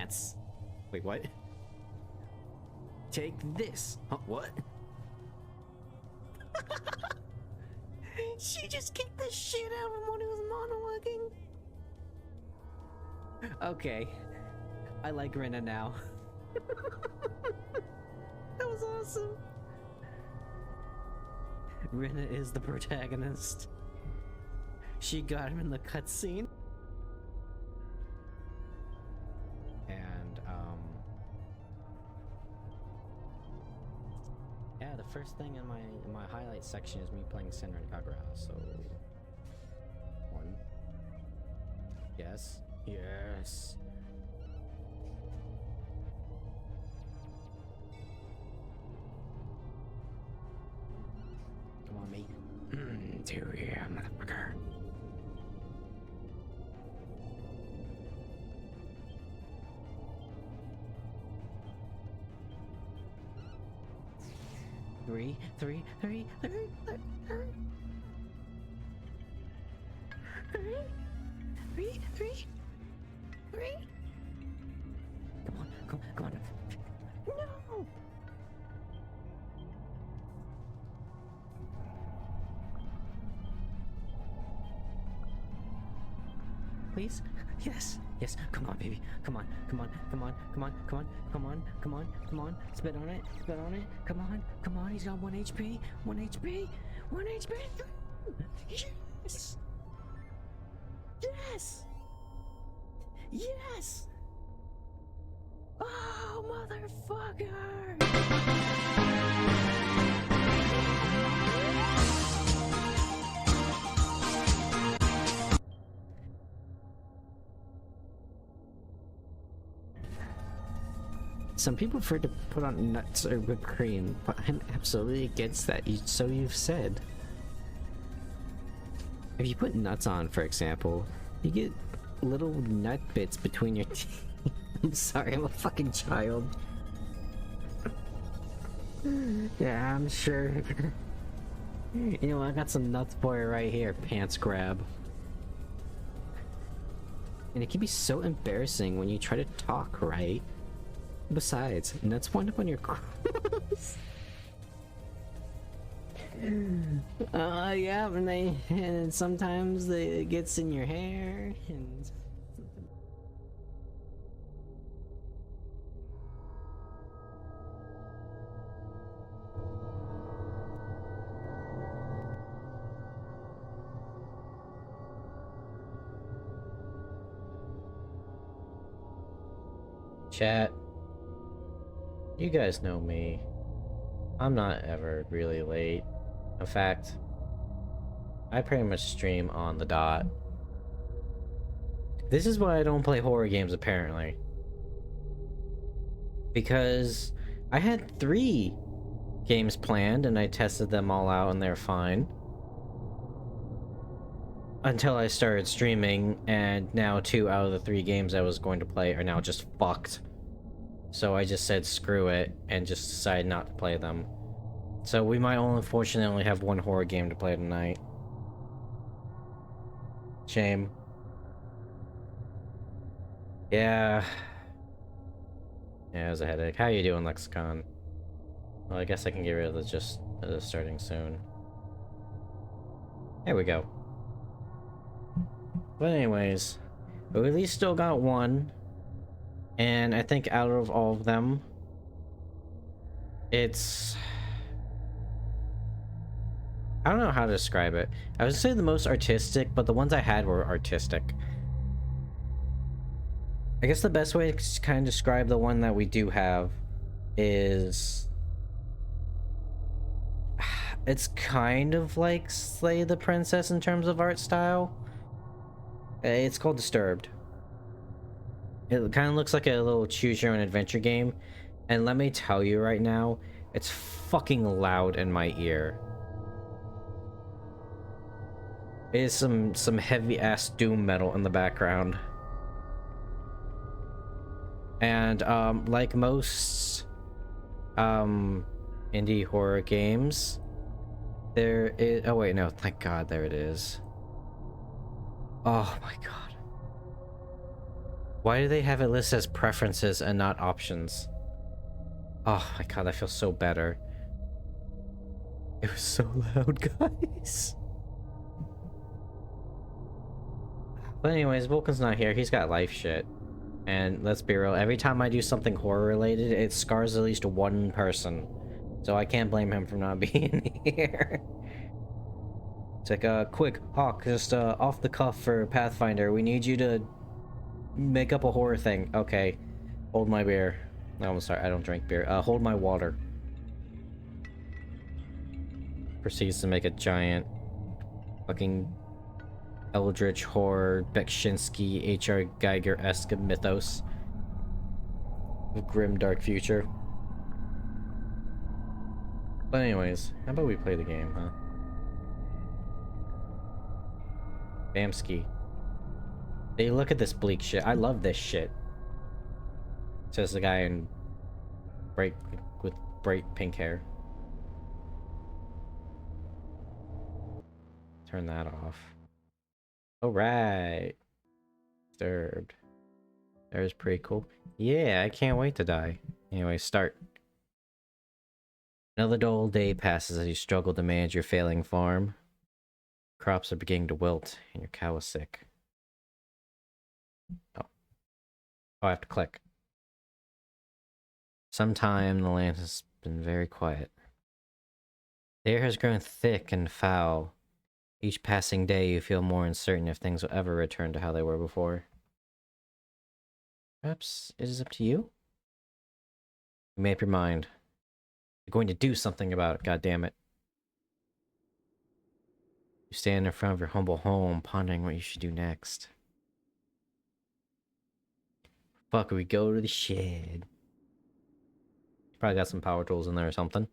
pants. Wait, what? Take this. Huh, what? She just kicked the shit out of him when he was monologuing. Okay. I like Rena now. That was awesome. Rena is the protagonist. She got him in the cutscene. And, yeah, the first thing in my highlight section is me playing Senran Kagura, so... 1. Yes. Yes. Come on, mate. 2, yeah, motherfucker. Three. Come on. No! Please? Yes. Come on, baby. Come on. Spit on it. Come on. He's got 1 HP. 1 HP. Yes. Oh, motherfucker. Some people prefer to put on nuts or whipped cream, but I'm absolutely against that, so you've said. If you put nuts on, for example, you get little nut bits between your teeth. I'm sorry, I'm a fucking child. Yeah, I'm sure. You know what, I got some nuts for you right here, pants grab. And it can be so embarrassing when you try to talk, right? Besides, nuts wind up on your clothes. Yeah, and sometimes it gets in your hair, and... Chat. You guys know me. I'm not ever really late. In fact, I pretty much stream on the dot. This is why I don't play horror games, apparently. Because I had 3 games planned and I tested them all out and they're fine. Until I started streaming, and now 2 out of the 3 games I was going to play are now just fucked. So I just said screw it and just decided not to play them. So we might unfortunately have 1 horror game to play tonight. Shame. Yeah. Yeah, it was a headache. How you doing, Lexicon? Well, I guess I can get rid of the starting soon. There we go. But anyways, we at least still got 1. And I think out of all of them, it's... I don't know how to describe it. I would say the most artistic, but the ones I had were artistic. I guess the best way to kind of describe the one that we do have is... It's kind of like Slay the Princess in terms of art style. It's called Disturbed. It kind of looks like a little choose your own adventure game, and let me tell you right now, it's fucking loud in my ear. It is some heavy ass doom metal in the background. And like most indie horror games, there is, oh wait, no, thank God, there it is. Oh my God. Why do they have it listed as preferences and not options? Oh my god, I feel so better. It was so loud, guys. But anyways, Vulcan's not here. He's got life shit. And let's be real, every time I do something horror related, it scars at least one person. So I can't blame him for not being here. It's like, quick, Hawke, just off the cuff for Pathfinder. We need you to make up a horror thing. Okay. Hold my beer. No, I'm sorry, I don't drink beer. Hold my water. Proceeds to make a giant fucking Eldritch horror Beksinski H.R. Geiger-esque mythos of grim dark future. But anyways, how about we play the game, huh? Bamski. Hey, look at this bleak shit. I love this shit. Says the guy in with bright pink hair. Turn that off. Alright. Disturbed. There's pretty cool. Yeah, I can't wait to die. Anyway, start. Another dull day passes as you struggle to manage your failing farm. Crops are beginning to wilt, and your cow is sick. Oh. I have to click. Sometime the land has been very quiet. The air has grown thick and foul. Each passing day you feel more uncertain if things will ever return to how they were before. Perhaps it is up to you? You made up your mind. You're going to do something about it, goddammit. You stand in front of your humble home, pondering what you should do next. Fuck, we go to the shed. Probably got some power tools in there or something.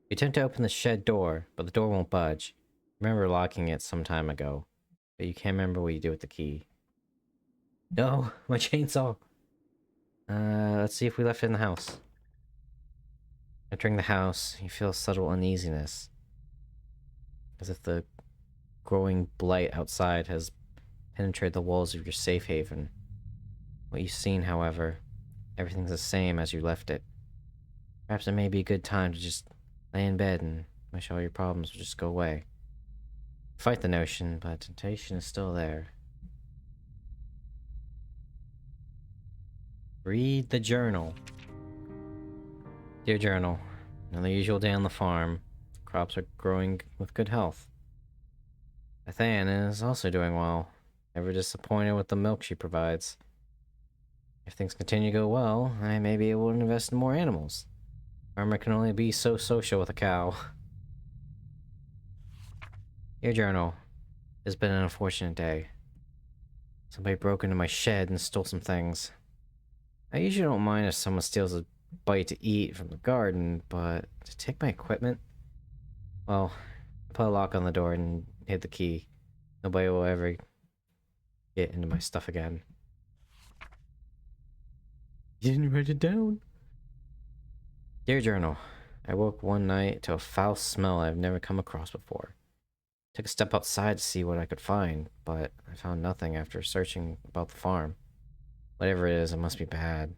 You attempt to open the shed door, but the door won't budge. You remember locking it some time ago, but you can't remember what you did with the key. No, my chainsaw. Let's see if we left it in the house. Entering the house, you feel subtle uneasiness. As if the growing blight outside has penetrated the walls of your safe haven. What you've seen, however, everything's the same as you left it. Perhaps it may be a good time to just lay in bed and wish all your problems would just go away. Fight the notion, but temptation is still there. Read the journal. Dear Journal, another usual day on the farm. Crops are growing with good health. Athan is also doing well, never disappointed with the milk she provides. If things continue to go well, I may be able to invest in more animals. Farmer can only be so social with a cow. Dear Journal, it's been an unfortunate day. Somebody broke into my shed and stole some things. I usually don't mind if someone steals a bite to eat from the garden, but to take my equipment? Well, I put a lock on the door and hid the key. Nobody will ever get into my stuff again. You didn't write it down? Dear Journal, I woke one night to a foul smell I've never come across before. Took a step outside to see what I could find, but I found nothing after searching about the farm. Whatever it is, it must be bad.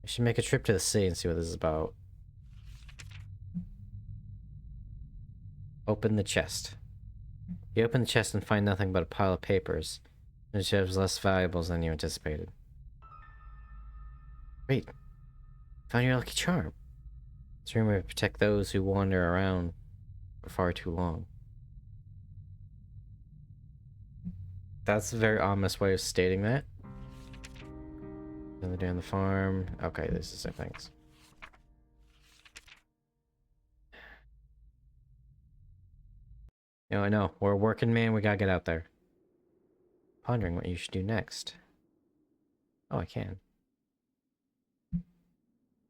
I should make a trip to the city and see what this is about. Open the chest. You open the chest and find nothing but a pile of papers. It shows less valuables than you anticipated. Wait. Found your lucky charm. It's rumored to protect those who wander around for far too long. That's a very ominous way of stating that. Another day on the farm. Okay, this is the same things. I know. We're a working man. We gotta get out there. Pondering what you should do next. Oh, I can.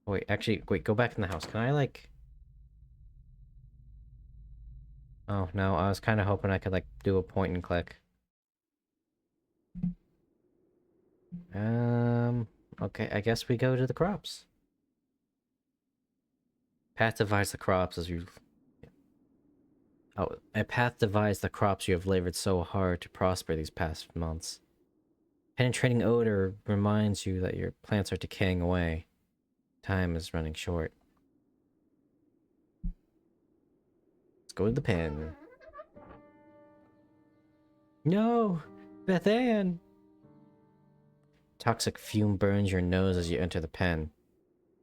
Oh, wait, actually, wait, go back in the house. Can I, like... Oh, no, I was kind of hoping I could, like, do a point and click. Okay, I guess we go to the crops. Path divides the crops as you... Oh, a path divides the crops you have labored so hard to prosper these past months. Penetrating odor reminds you that your plants are decaying away. Time is running short. Let's go to the pen. No! Beth Ann! Toxic fume burns your nose as you enter the pen.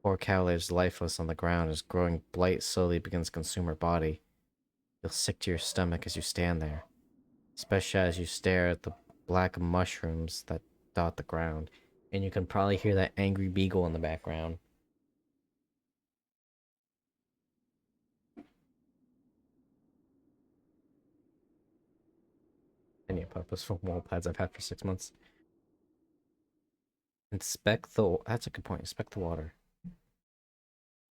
Poor cow lies lifeless on the ground as growing blight slowly begins to consume her body. Feel sick to your stomach as you stand there, especially as you stare at the black mushrooms that dot the ground. And you can probably hear that angry beagle in the background. Any puppets from wall pads I've had for 6 months. Inspect the... That's a good point. Inspect the water.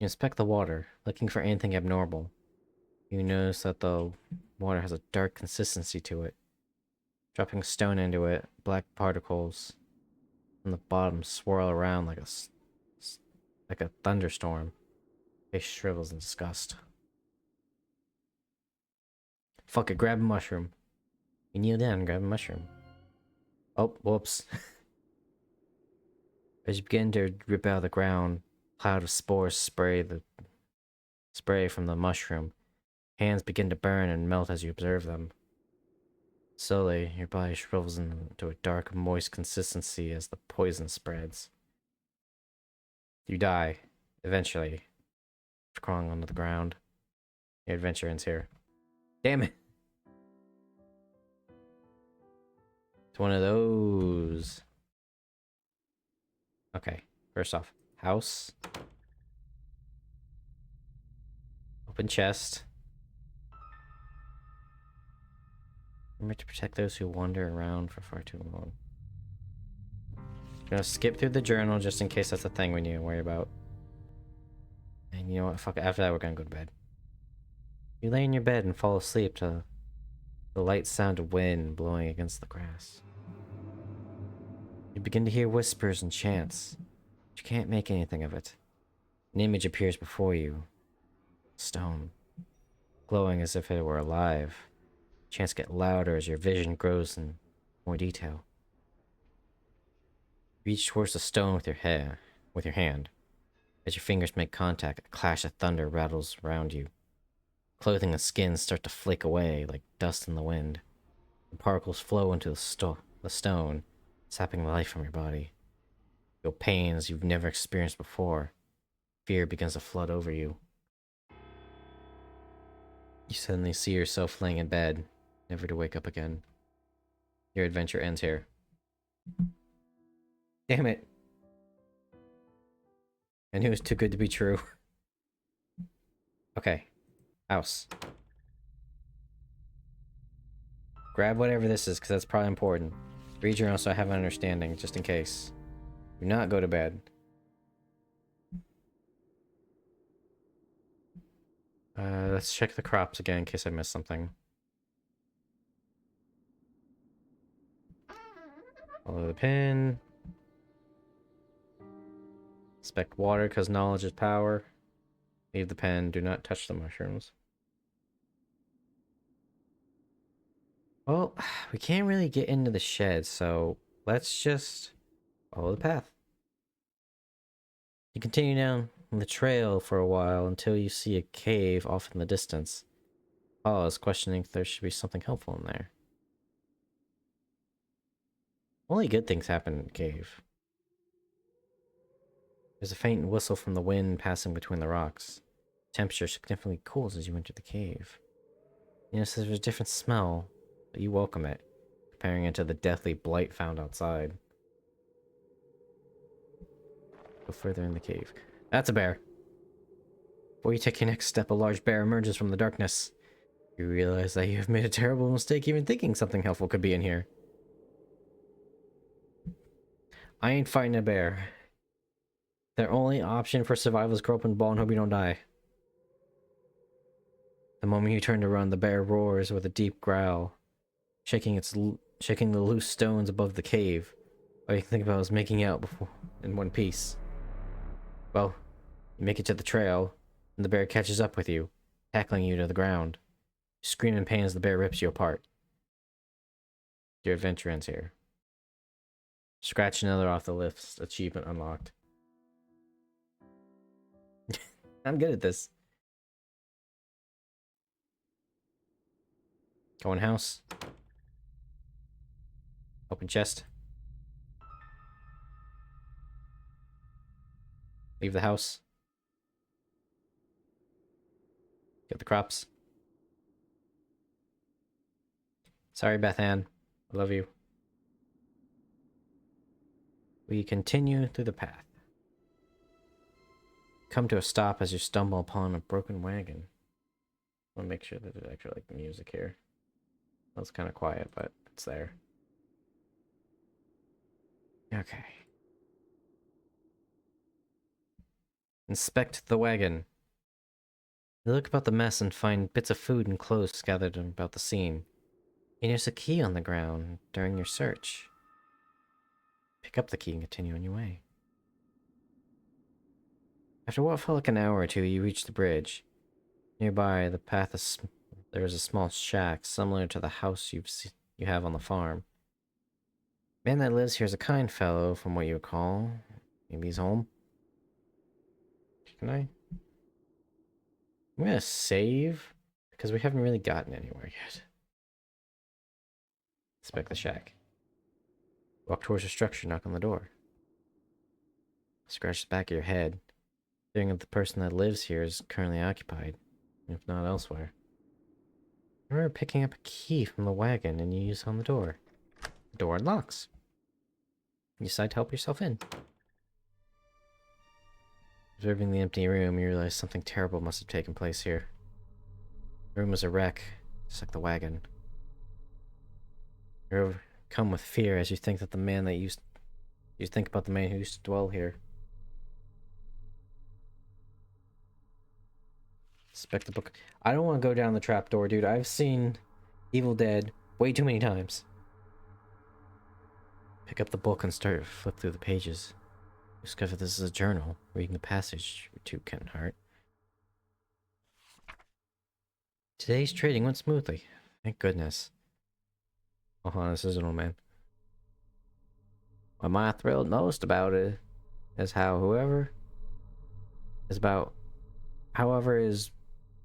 You inspect the water, looking for anything abnormal. You notice that the water has a dark consistency to it. Dropping a stone into it, black particles from the bottom swirl around like a thunderstorm. Face shrivels in disgust. Fuck it, grab a mushroom. You kneel down and grab a mushroom. Oh, whoops. As you begin to rip out of the ground, a cloud of spores spray from the mushroom. Hands begin to burn and melt as you observe them. Slowly, your body shrivels into a dark, moist consistency as the poison spreads. You die, eventually, crawling onto the ground. Your adventure ends here. Damn it! It's one of those. Okay, first off, house. Open chest. Remember to protect those who wander around for far too long. Gonna skip through the journal just in case that's a thing we need to worry about. And you know what? Fuck it. After that, we're gonna go to bed. You lay in your bed and fall asleep to the light sound of wind blowing against the grass. You begin to hear whispers and chants, but you can't make anything of it. An image appears before you. Stone. Glowing as if it were alive. Chants get louder as your vision grows in more detail. Reach towards the stone with your hand. As your fingers make contact, a clash of thunder rattles around you. Clothing and skin start to flake away like dust in the wind. The particles flow into the stone, sapping the life from your body. You feel pains you've never experienced before. Fear begins to flood over you. You suddenly see yourself laying in bed, never to wake up again. Your adventure ends here. Damn it. I knew it was too good to be true. Okay. House. Grab whatever this is, because that's probably important. Read journal so I have an understanding, just in case. Do not go to bed. Let's check the crops again in case I missed something. Follow the pin. Inspect water because knowledge is power. Leave the pen. Do not touch the mushrooms. Well, we can't really get into the shed, so let's just follow the path. You continue down the trail for a while until you see a cave off in the distance. Pause, questioning if there should be something helpful in there. Only good things happen in the cave. There's a faint whistle from the wind passing between the rocks. Temperature significantly cools as you enter the cave. You notice there's a different smell, but you welcome it, comparing it to the deathly blight found outside. Go further in the cave. That's a bear. Before you take your next step, a large bear emerges from the darkness. You realize that you have made a terrible mistake even thinking something helpful could be in here. I ain't fighting a bear. Their only option for survival is grow up in the ball and hope you don't die. The moment you turn to run, the bear roars with a deep growl, shaking the loose stones above the cave. All you can think about is making out before in one piece. Well, you make it to the trail, and the bear catches up with you, tackling you to the ground. You scream in pain as the bear rips you apart. Your adventure ends here. Scratch another off the list. Achievement unlocked. I'm good at this. Go in house. Open chest. Leave the house. Get the crops. Sorry, Beth Ann. I love you. We continue through the path. Come to a stop as you stumble upon a broken wagon. I'll make sure that there's actually like music here. Well, it's kind of quiet, but it's there. Okay. Inspect the wagon. You look about the mess and find bits of food and clothes scattered about the scene. You notice a key on the ground during your search. Pick up the key and continue on your way. After what felt like an hour or two, you reach the bridge. Nearby, the path is there is a small shack similar to the house you have on the farm. The man that lives here is a kind fellow, from what you recall. Maybe he's home. Can I? I'm gonna save because we haven't really gotten anywhere yet. Inspect the shack. Walk towards the structure, knock on the door. Scratch the back of your head, thinking if the person that lives here is currently occupied, if not elsewhere. I remember picking up a key from the wagon and you use it on the door. The door unlocks. You decide to help yourself in. Observing the empty room, you realize something terrible must have taken place here. The room is a wreck, just like the wagon. You're overcome with fear as you think that you think about the man who used to dwell here. Inspect the book. I don't want to go down the trapdoor, dude. I've seen Evil Dead way too many times. Pick up the book and start to flip through the pages. Discover this is a journal. Reading the passage to Ken Hart. Today's trading went smoothly. Thank goodness. This is an old man. What am I thrilled most about it is how however is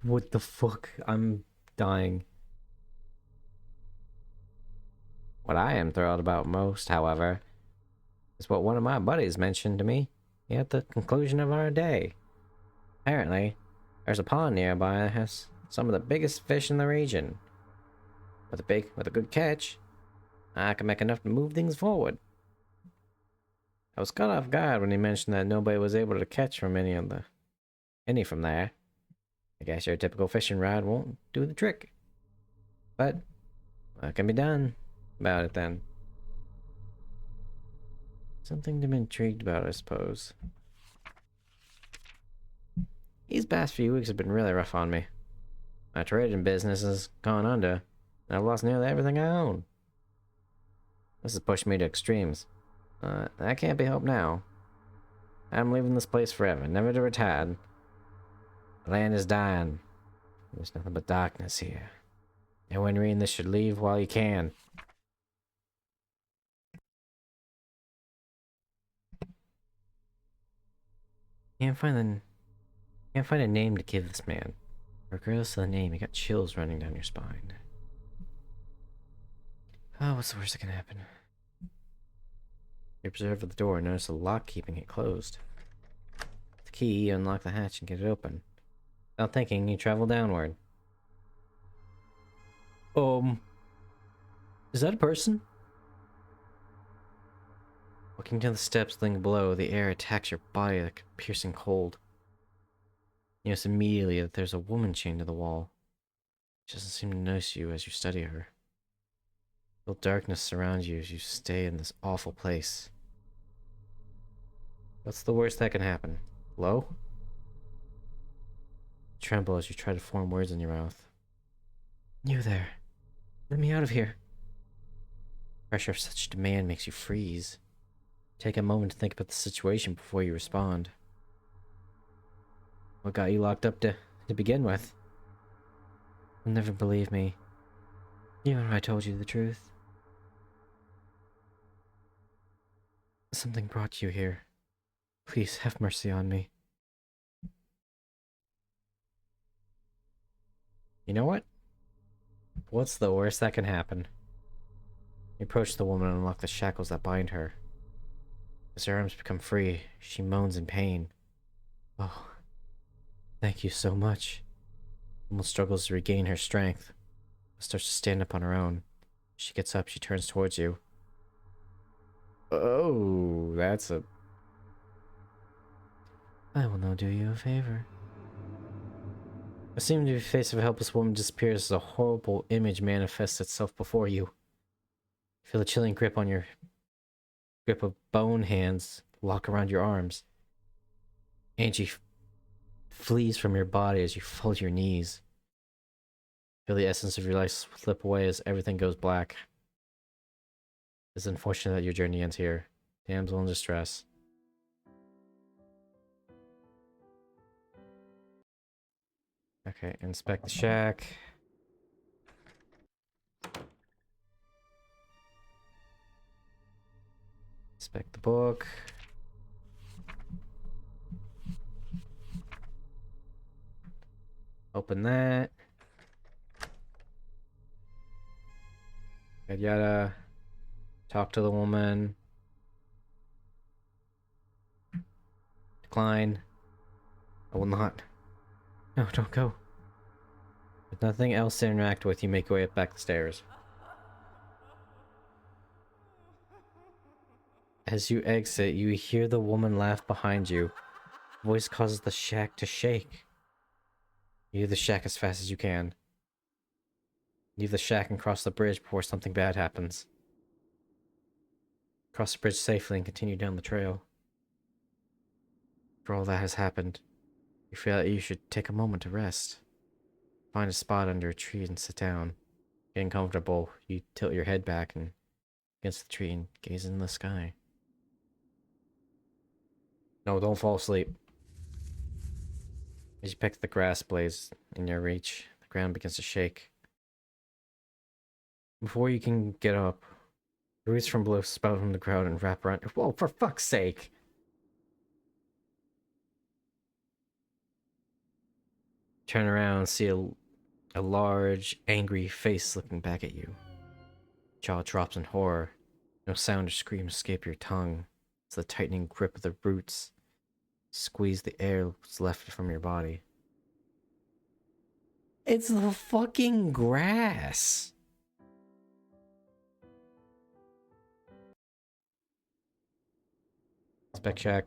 what the fuck? I'm dying. What I am thrilled about most, however, is what one of my buddies mentioned to me at the conclusion of our day. Apparently, there's a pond nearby that has some of the biggest fish in the region. With a good catch, I can make enough to move things forward. I was caught off guard when he mentioned that nobody was able to catch from any from there. I guess your typical fishing rod won't do the trick. But what can be done about it then? Something to be intrigued about, I suppose. These past few weeks have been really rough on me. My trading business has gone under, and I've lost nearly everything I own. This has pushed me to extremes. That can't be helped now. I'm leaving this place forever, never to return. The land is dying. There's nothing but darkness here. Anyone reading this should leave while you can. Can't find a name to give this man. Regardless of the name, you got chills running down your spine. Oh, what's the worst that can happen? You observe the door and notice a lock keeping it closed. With the key, you unlock the hatch and get it open. Without thinking, you travel downward. Is that a person? Walking down the steps leading below, the air attacks your body like a piercing cold. You notice immediately that there's a woman chained to the wall. She doesn't seem to notice you as you study her. Feel darkness surrounds you as you stay in this awful place. What's the worst that can happen? Hello? You tremble as you try to form words in your mouth. You there. Let me out of here. Pressure of such demand makes you freeze. Take a moment to think about the situation before you respond. What got you locked up to begin with? You'll never believe me, even if I told you the truth. Something brought you here. Please have mercy on me. You know what? What's the worst that can happen? You approach the woman and unlock the shackles that bind her. As her arms become free, she moans in pain. Oh, thank you so much. The woman struggles to regain her strength, but starts to stand up on her own. As she gets up, she turns towards you. Oh, that's a... I will now do you a favor. What seemed to be the face of a helpless woman disappears as a horrible image manifests itself before you. Feel a chilling grip of bone hands lock around your arms. Angie flees from your body as you fall to your knees. Feel the essence of your life slip away as everything goes black. It's unfortunate that your journey ends here. Damsel in distress. Okay, inspect the shack. Inspect the book. Open that. Yada yada. Talk to the woman. Decline. I will not. No, don't go. With nothing else to interact with, you make your way up back the stairs. As you exit, you hear the woman laugh behind you. The voice causes the shack to shake. You leave the shack as fast as you can. Leave the shack and cross the bridge before something bad happens. Cross the bridge safely and continue down the trail. For all that has happened, you feel that you should take a moment to rest. Find a spot under a tree and sit down. Getting comfortable, you tilt your head back and against the tree and gaze in the sky. No, don't fall asleep. As you pick the grass blades in your reach, the ground begins to shake. Before you can get up, roots from below spout from the ground and wrap around. Whoa, for fuck's sake! Turn around and see a large, angry face looking back at you. Jaw drops in horror. No sound or scream escape your tongue. It's the tightening grip of the roots. Squeeze the air that's left from your body. It's the fucking grass! Spec shack.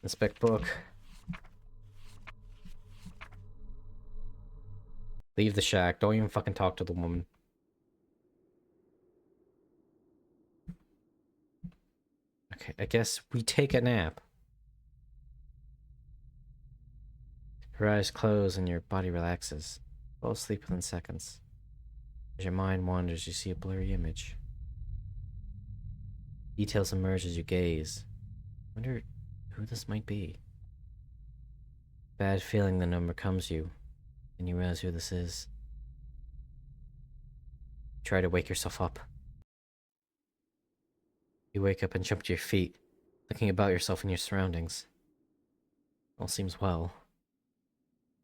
Inspect book. Leave the shack. Don't even fucking talk to the woman. Okay, I guess we take a nap. Your eyes close and your body relaxes. Fall asleep within seconds. As your mind wanders, you see a blurry image. Details emerge as you gaze. Wonder who this might be. Bad feeling the number comes you, and you realize who this is. Try to wake yourself up. You wake up and jump to your feet, looking about yourself and your surroundings. All seems well.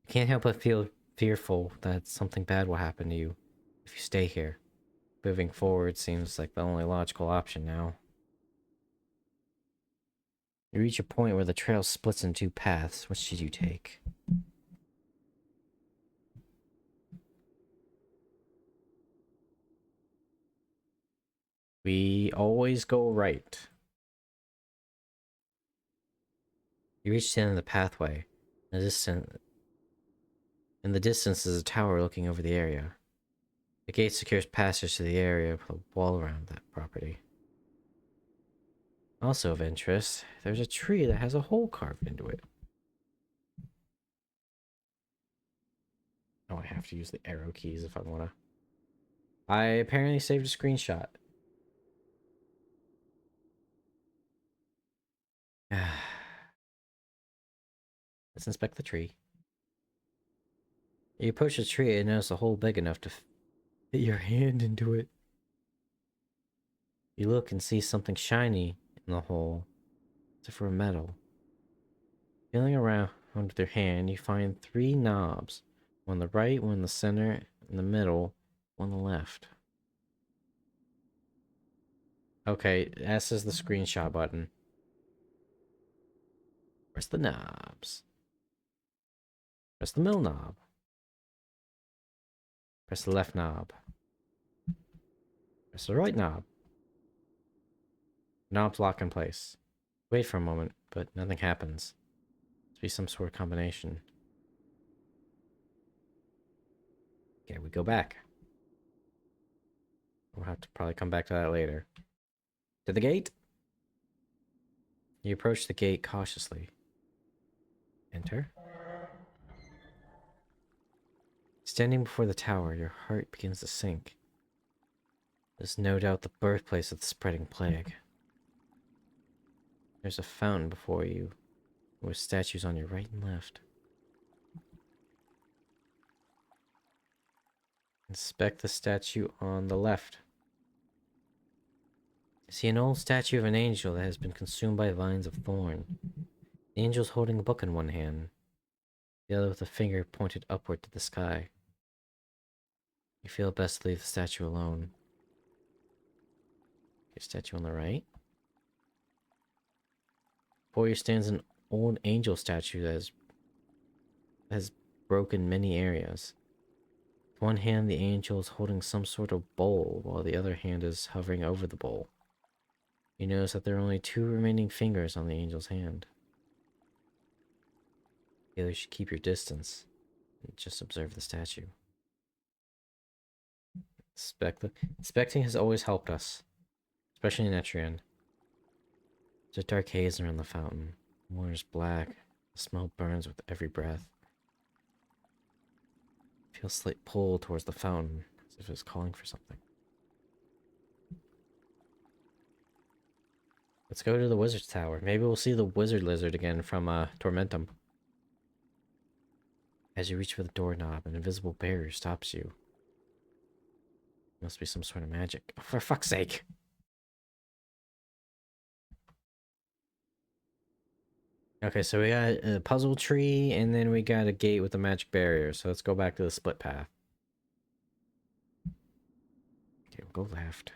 You can't help but feel fearful that something bad will happen to you if you stay here. Moving forward seems like the only logical option now. You reach a point where the trail splits in two paths. Which should you take? We always go right. You reach the end of the pathway. In the distance is a tower looking over the area. The gate secures passage to the area with a wall around that property. Also of interest, there's a tree that has a hole carved into it. Oh, I have to use the arrow keys if I wanna. I apparently saved a screenshot. Let's inspect the tree. You approach the tree and notice a hole big enough to fit your hand into it. You look and see something shiny in the hole, as if it were metal. Feeling around with your hand, you find 3 knobs. One on the right, one in the center, in the middle, one on the left. Okay, S is the screenshot button. Press the knobs. Press the middle knob. Press the left knob. Press the right knob. Knobs lock in place. Wait for a moment, but nothing happens. Must be some sort of combination. Okay, we go back. We'll have to probably come back to that later. To the gate? You approach the gate cautiously. Enter. Standing before the tower, your heart begins to sink. This is no doubt the birthplace of the spreading plague. There's a fountain before you, with statues on your right and left. Inspect the statue on the left. You see an old statue of an angel that has been consumed by vines of thorn. The angel's holding a book in one hand, the other with a finger pointed upward to the sky. You feel it best to leave the statue alone. Your statue on the right. Before you stands an old angel statue that has broken many areas. With one hand, the angel is holding some sort of bowl, while the other hand is hovering over the bowl. You notice that there are only 2 remaining fingers on the angel's hand. You should keep your distance and just observe the statue. Inspecting has always helped us, especially in Etrian. There's a dark haze around the fountain. The water is black. The smell burns with every breath. Feel a slight pull towards the fountain, as if it's calling for something. Let's go to the wizard's tower. Maybe we'll see the wizard lizard again from Tormentum. As you reach for the doorknob, an invisible barrier stops you. Must be some sort of magic. Oh, for fuck's sake! Okay, so we got a puzzle tree, and then we got a gate with a magic barrier. So let's go back to the split path. Okay, we'll go left.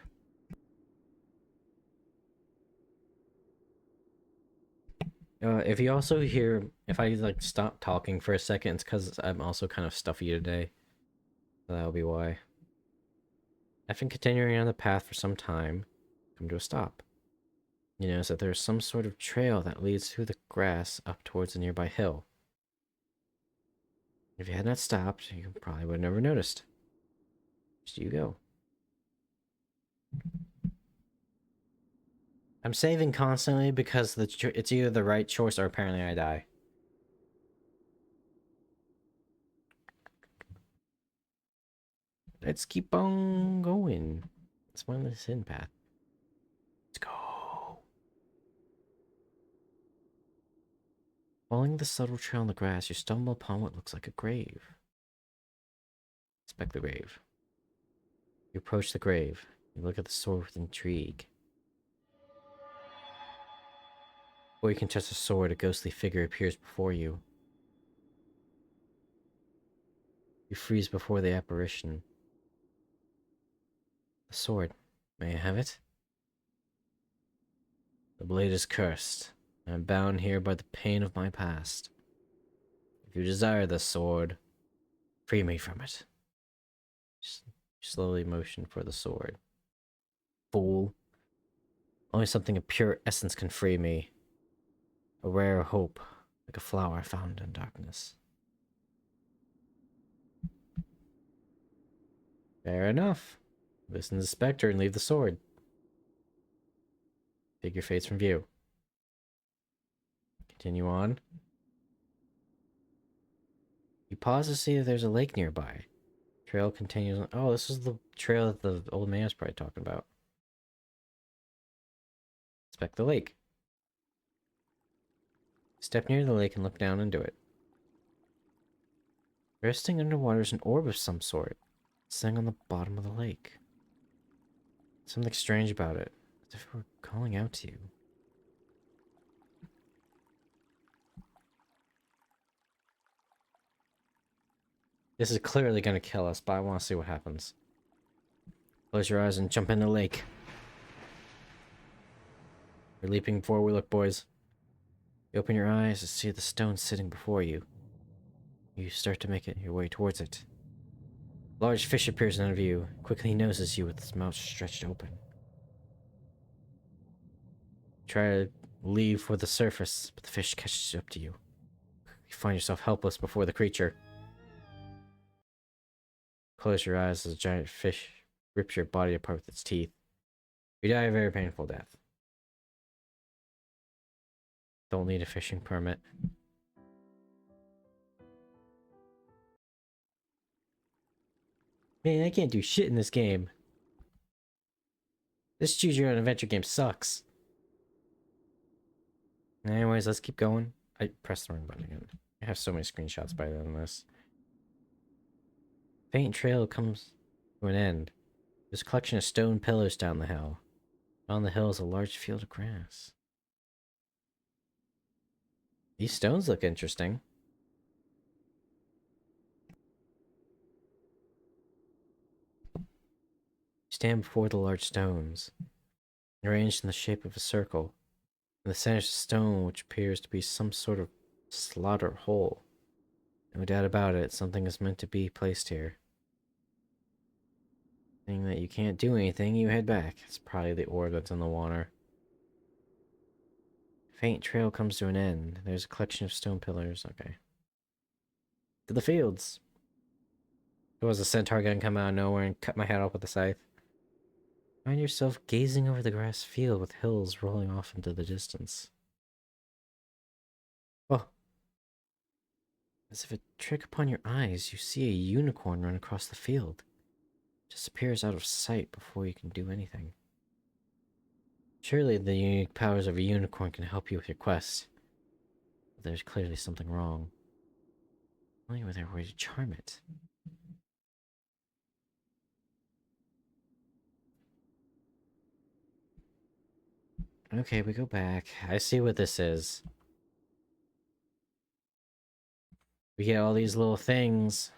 If you also hear, if I like stop talking for a second, it's because I'm also kind of stuffy today. So that'll be why. After continuing on the path for some time, come to a stop. You notice that there's some sort of trail that leads through the grass up towards a nearby hill. If you had not stopped, you probably would have never noticed. Just you go. I'm saving constantly because it's either the right choice or apparently I die. Let's keep on going. Let's find this hidden path. Let's go. Following the subtle trail in the grass, you stumble upon what looks like a grave. Inspect the grave. You approach the grave. You look at the sword with intrigue. Before you can touch the sword, a ghostly figure appears before you. You freeze before the apparition. The sword. May I have it? The blade is cursed. I am bound here by the pain of my past. If you desire the sword, free me from it. Just slowly motion for the sword. Fool. Only something of pure essence can free me. A rare hope, like a flower found in darkness. Fair enough. Listen to the specter and leave the sword. Figure fades from view. Continue on. You pause to see that there's a lake nearby. Trail continues on. Oh, this is the trail that the old man was probably talking about. Inspect the lake. Step near the lake and look down into it. Resting underwater is an orb of some sort, sitting on the bottom of the lake. Something strange about it. As if we're calling out to you. This is clearly gonna kill us, but I want to see what happens. Close your eyes and jump in the lake. We're leaping before we look, boys. You open your eyes to see the stone sitting before you. You start to make your way towards it. A large fish appears in view. Quickly notices you with its mouth stretched open. Try to leave for the surface, but the fish catches up to you. You find yourself helpless before the creature. Close your eyes as a giant fish rips your body apart with its teeth. You die a very painful death. Don't need a fishing permit. Man, I can't do shit in this game. This choose your own adventure game sucks. Anyways, let's keep going. I pressed the wrong button again. I have so many screenshots by the end of this. Faint trail comes to an end. There's a collection of stone pillars down the hill. On the hill is a large field of grass. These stones look interesting. You stand before the large stones, arranged in the shape of a circle. In the center is a stone which appears to be some sort of slaughter hole. No doubt about it, something is meant to be placed here. Saying that you can't do anything, you head back. It's probably the orb that's in the water. Faint trail comes to an end. There's a collection of stone pillars. Okay. To the fields. There was a centaur gonna come out of nowhere and cut my head off with a scythe. Find yourself gazing over the grass field with hills rolling off into the distance. Oh. As if a trick upon your eyes, you see a unicorn run across the field. It disappears out of sight before you can do anything. Surely the unique powers of a unicorn can help you with your quest. But there's clearly something wrong. Only with their way to charm it. Okay, we go back. I see what this is. We get all these little things.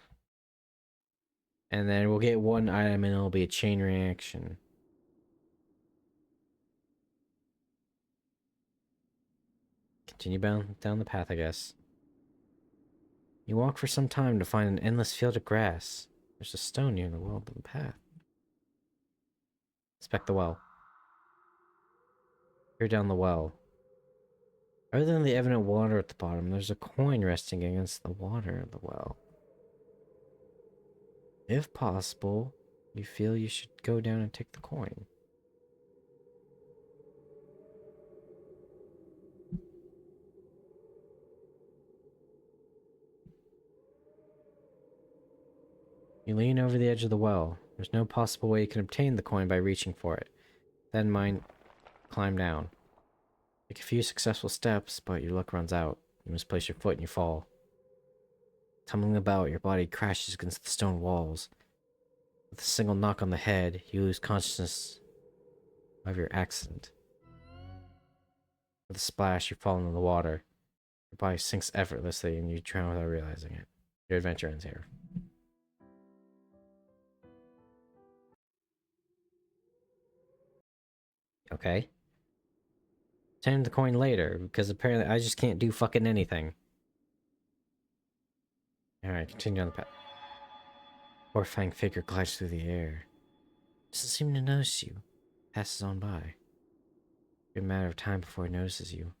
And then we'll get one item and it'll be a chain reaction. Continue down the path, I guess. You walk for some time to find an endless field of grass. There's a stone near the wall of the path. Inspect the well. Peer down the well. Other than the evident water at the bottom, there's a coin resting against the water of the well. If possible, you feel you should go down and take the coin. You lean over the edge of the well. There's no possible way you can obtain the coin by reaching for it. That in mind, climb down. Take a few successful steps, but your luck runs out. You misplace your foot and you fall. Tumbling about, your body crashes against the stone walls. With a single knock on the head, you lose consciousness of your accident. With a splash, you fall into the water. Your body sinks effortlessly and you drown without realizing it. Your adventure ends here. Okay. Send the coin later, because apparently I just can't do fucking anything. Alright, continue on the path. Horrifying figure glides through the air. Doesn't seem to notice you. Passes on by. It's a matter of time before it notices you.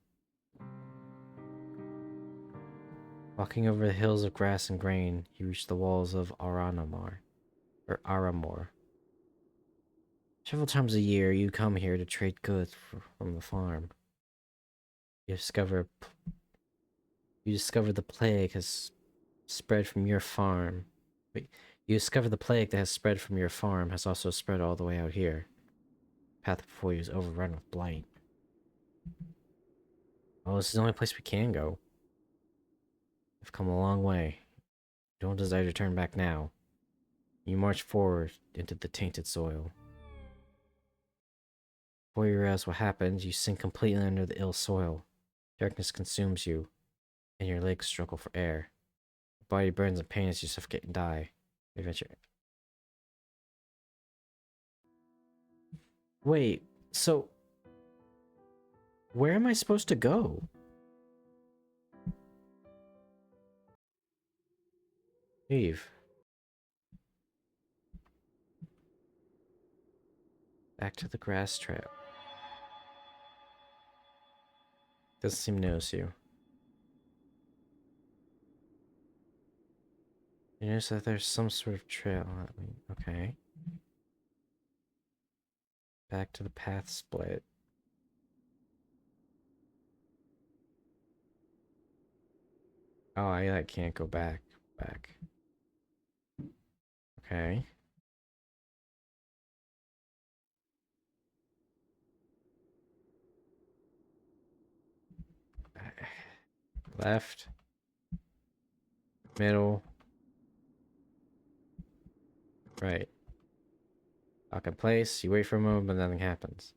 Walking over the hills of grass and grain, you reach the walls of Aramor. Several times a year, you come here to trade goods from the farm. You discover the plague has spread from your farm. Wait, you discover the plague that has spread from your farm has also spread all the way out here. The path before you is overrun with blight. Oh, this is the only place we can go. We've come a long way. Don't desire to turn back now. You march forward into the tainted soil. Before you realize what happens, you sink completely under the ill soil. Darkness consumes you, and your legs struggle for air. Your body burns in pain as you suffocate and die. Adventure. Wait, so where am I supposed to go? Leave. Back to the grass trap. Doesn't seem to notice you. You notice that there's some sort of trail. Okay. Back to the path split. Oh, I can't go back. Back. Okay. Left. Middle. Right. Lock in place. You wait for a moment, but nothing happens.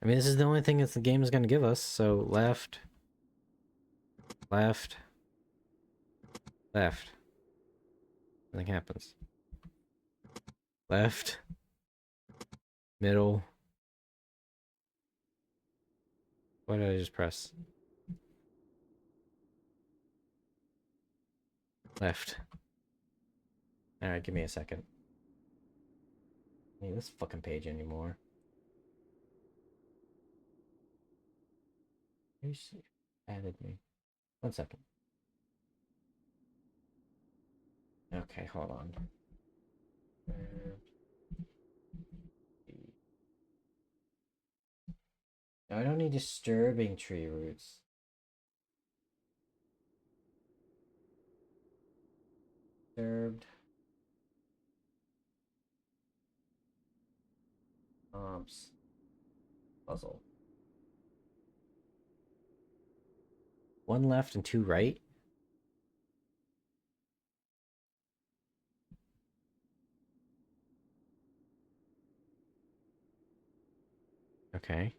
I mean, this is the only thing that the game is going to give us. So left. Left. Left. Nothing happens. Left. Middle. What did I just press? Left. Alright, give me a second. I don't need this fucking page anymore. You added me. 1 second. Okay, hold on. No, I don't need disturbing tree roots. Disturbed. Puzzle. 1 left and 2 right? Okay.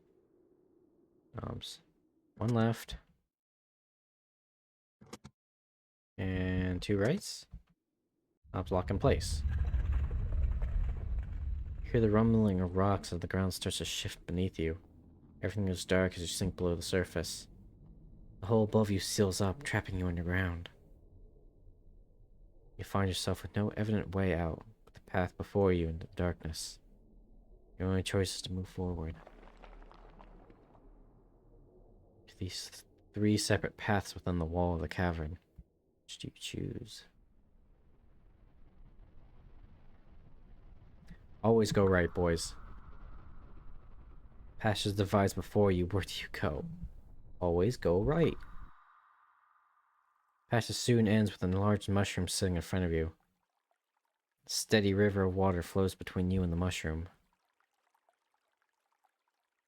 1 left. And 2 rights. Lock in place. You hear the rumbling of rocks as the ground starts to shift beneath you. Everything goes dark as you sink below the surface. The hole above you seals up, trapping you underground. You find yourself with no evident way out, but the path before you into the darkness. Your only choice is to move forward. To these 3 separate paths within the wall of the cavern. Which do you choose? Always go right, boys. Passage divides before you. Where do you go? Always go right. Passage soon ends with a large mushroom sitting in front of you. A steady river of water flows between you and the mushroom.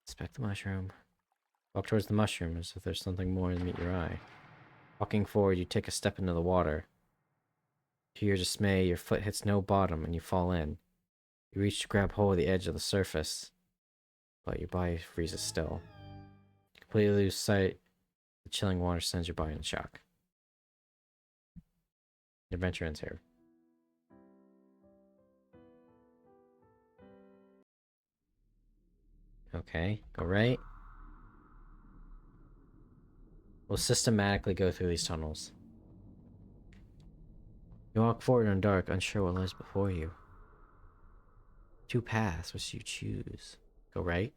Inspect the mushroom. Walk towards the mushroom as if there's something more to meet your eye. Walking forward, you take a step into the water. To your dismay, your foot hits no bottom and you fall in. You reach to grab hold of the edge of the surface, but your body freezes still. You completely lose sight. The chilling water sends your body in shock. The adventure ends here. Okay, go right. We'll systematically go through these tunnels. You walk forward in the dark, unsure what lies before you. 2 paths, which you choose. Go right.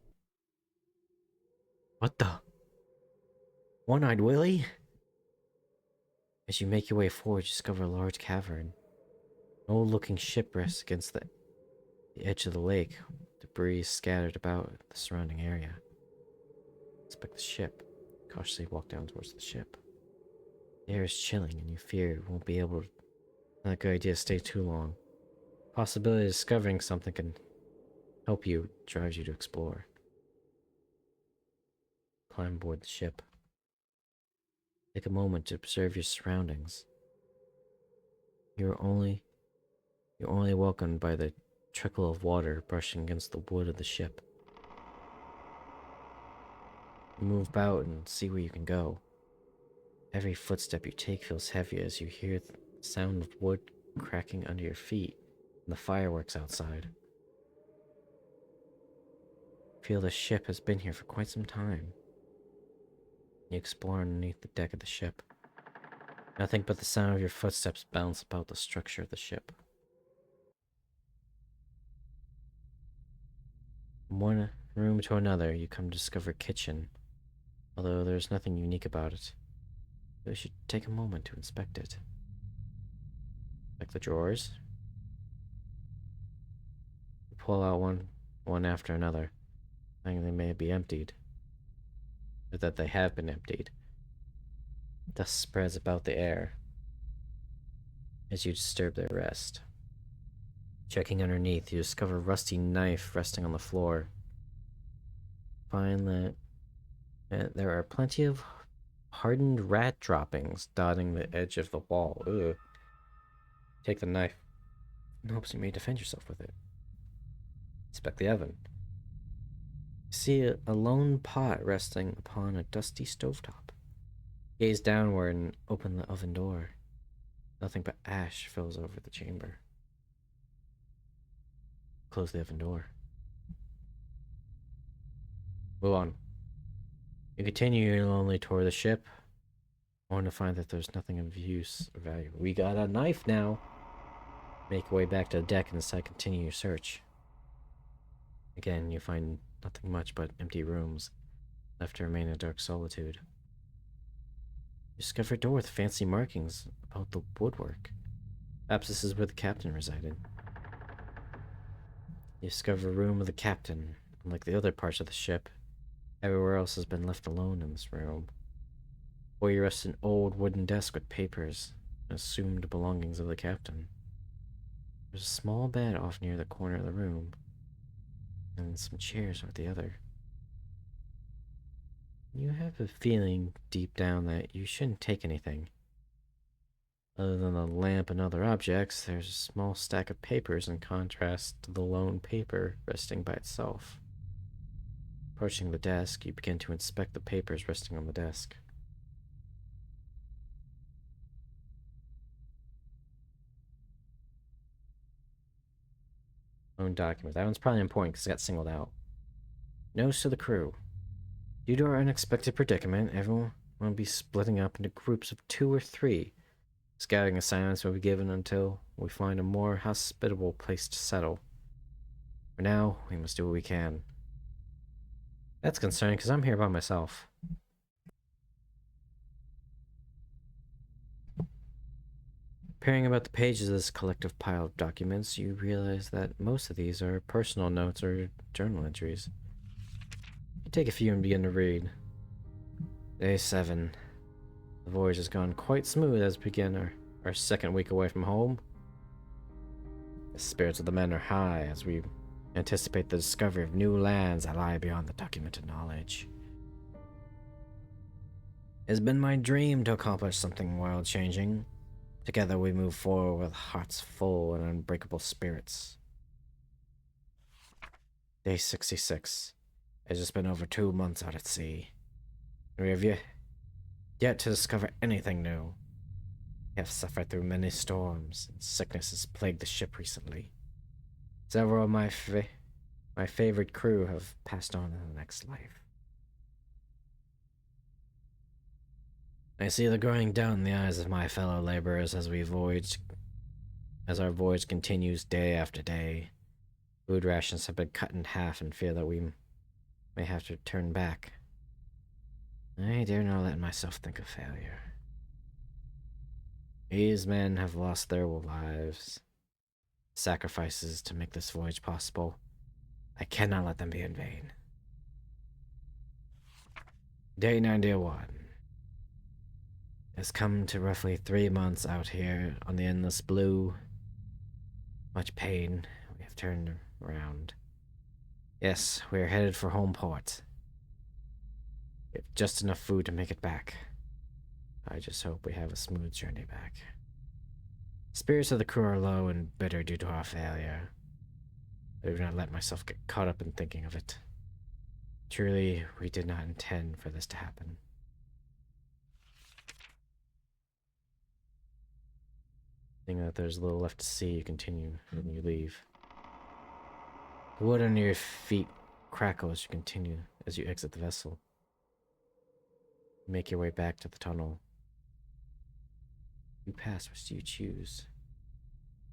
What the? One-eyed Willie? As you make your way forward, you discover a large cavern. An old-looking ship rests against the edge of the lake, debris scattered about the surrounding area. Inspect the ship. Cautiously walk down towards the ship. The air is chilling, and you fear you won't be able to. Not a good idea to stay too long. Possibility of discovering something can help you, drives you to explore. Climb aboard the ship. Take a moment to observe your surroundings. You're only welcomed by the trickle of water brushing against the wood of the ship. You move about and see where you can go. Every footstep you take feels heavy as you hear the sound of wood cracking under your feet and the fireworks outside. You feel the ship has been here for quite some time. You explore underneath the deck of the ship. Nothing but the sound of your footsteps bounce about the structure of the ship. From one room to another, you come to discover a kitchen, although there's nothing unique about it. You should take a moment to inspect it. Like the drawers. You pull out one after another, thinking they may be emptied, or that they have been emptied. Dust spreads about the air as you disturb their rest. Checking underneath, you discover a rusty knife resting on the floor. Find that there are plenty of hardened rat droppings dotting the edge of the wall. Ugh. Take the knife in hopes you may defend yourself with it. Inspect the oven. You see a lone pot resting upon a dusty stovetop. Gaze downward and open the oven door. Nothing but ash fills over the chamber. Close the oven door. Move on. You continue your lonely tour of the ship, only to find that there's nothing of use or value. We got a knife now! Make your way back to the deck and decide to continue your search. Again, you find nothing much but empty rooms, left to remain in dark solitude. You discover a door with fancy markings about the woodwork. Perhaps this is where the captain resided. You discover a room of the captain. Unlike the other parts of the ship, everywhere else has been left alone in this room. Where you rest an old wooden desk with papers and assumed belongings of the captain. There's a small bed off near the corner of the room, and some chairs at the other. You have a feeling deep down that you shouldn't take anything. Other than the lamp and other objects, there's a small stack of papers in contrast to the lone paper resting by itself. Approaching the desk, you begin to inspect the papers resting on the desk. Own document. That one's probably important because it got singled out. Notes to the crew. Due to our unexpected predicament, everyone will be splitting up into groups of 2 or 3. Scouting assignments will be given until we find a more hospitable place to settle. For now, we must do what we can. That's concerning because I'm here by myself. Peering about the pages of this collective pile of documents, you realize that most of these are personal notes or journal entries. You take a few and begin to read. Day 7. The voyage has gone quite smooth as we begin our second week away from home. The spirits of the men are high as we anticipate the discovery of new lands that lie beyond the documented knowledge. It has been my dream to accomplish something world-changing. Together we move forward with hearts full and unbreakable spirits. Day 66. It's just been over 2 months out at sea. We have yet to discover anything new. We have suffered through many storms, and sickness has plagued the ship recently. Several of my favorite crew have passed on to the next life. I see the growing doubt in the eyes of my fellow laborers as our voyage continues day after day. Food rations have been cut in half and fear that we may have to turn back. I dare not let myself think of failure. These men have lost their lives, sacrifices to make this voyage possible. I cannot let them be in vain. Day 91. It's come to roughly 3 months out here on the endless blue. Much pain. We have turned around. Yes, we are headed for home port. We have just enough food to make it back. I just hope we have a smooth journey back. Spirits of the crew are low and bitter due to our failure. I do not let myself get caught up in thinking of it. Truly, we did not intend for this to happen. Seeing that there's little left to see, you continue and you leave. The wood under your feet crackle as you continue, as you exit the vessel. You make your way back to the tunnel. You pass, which do you choose?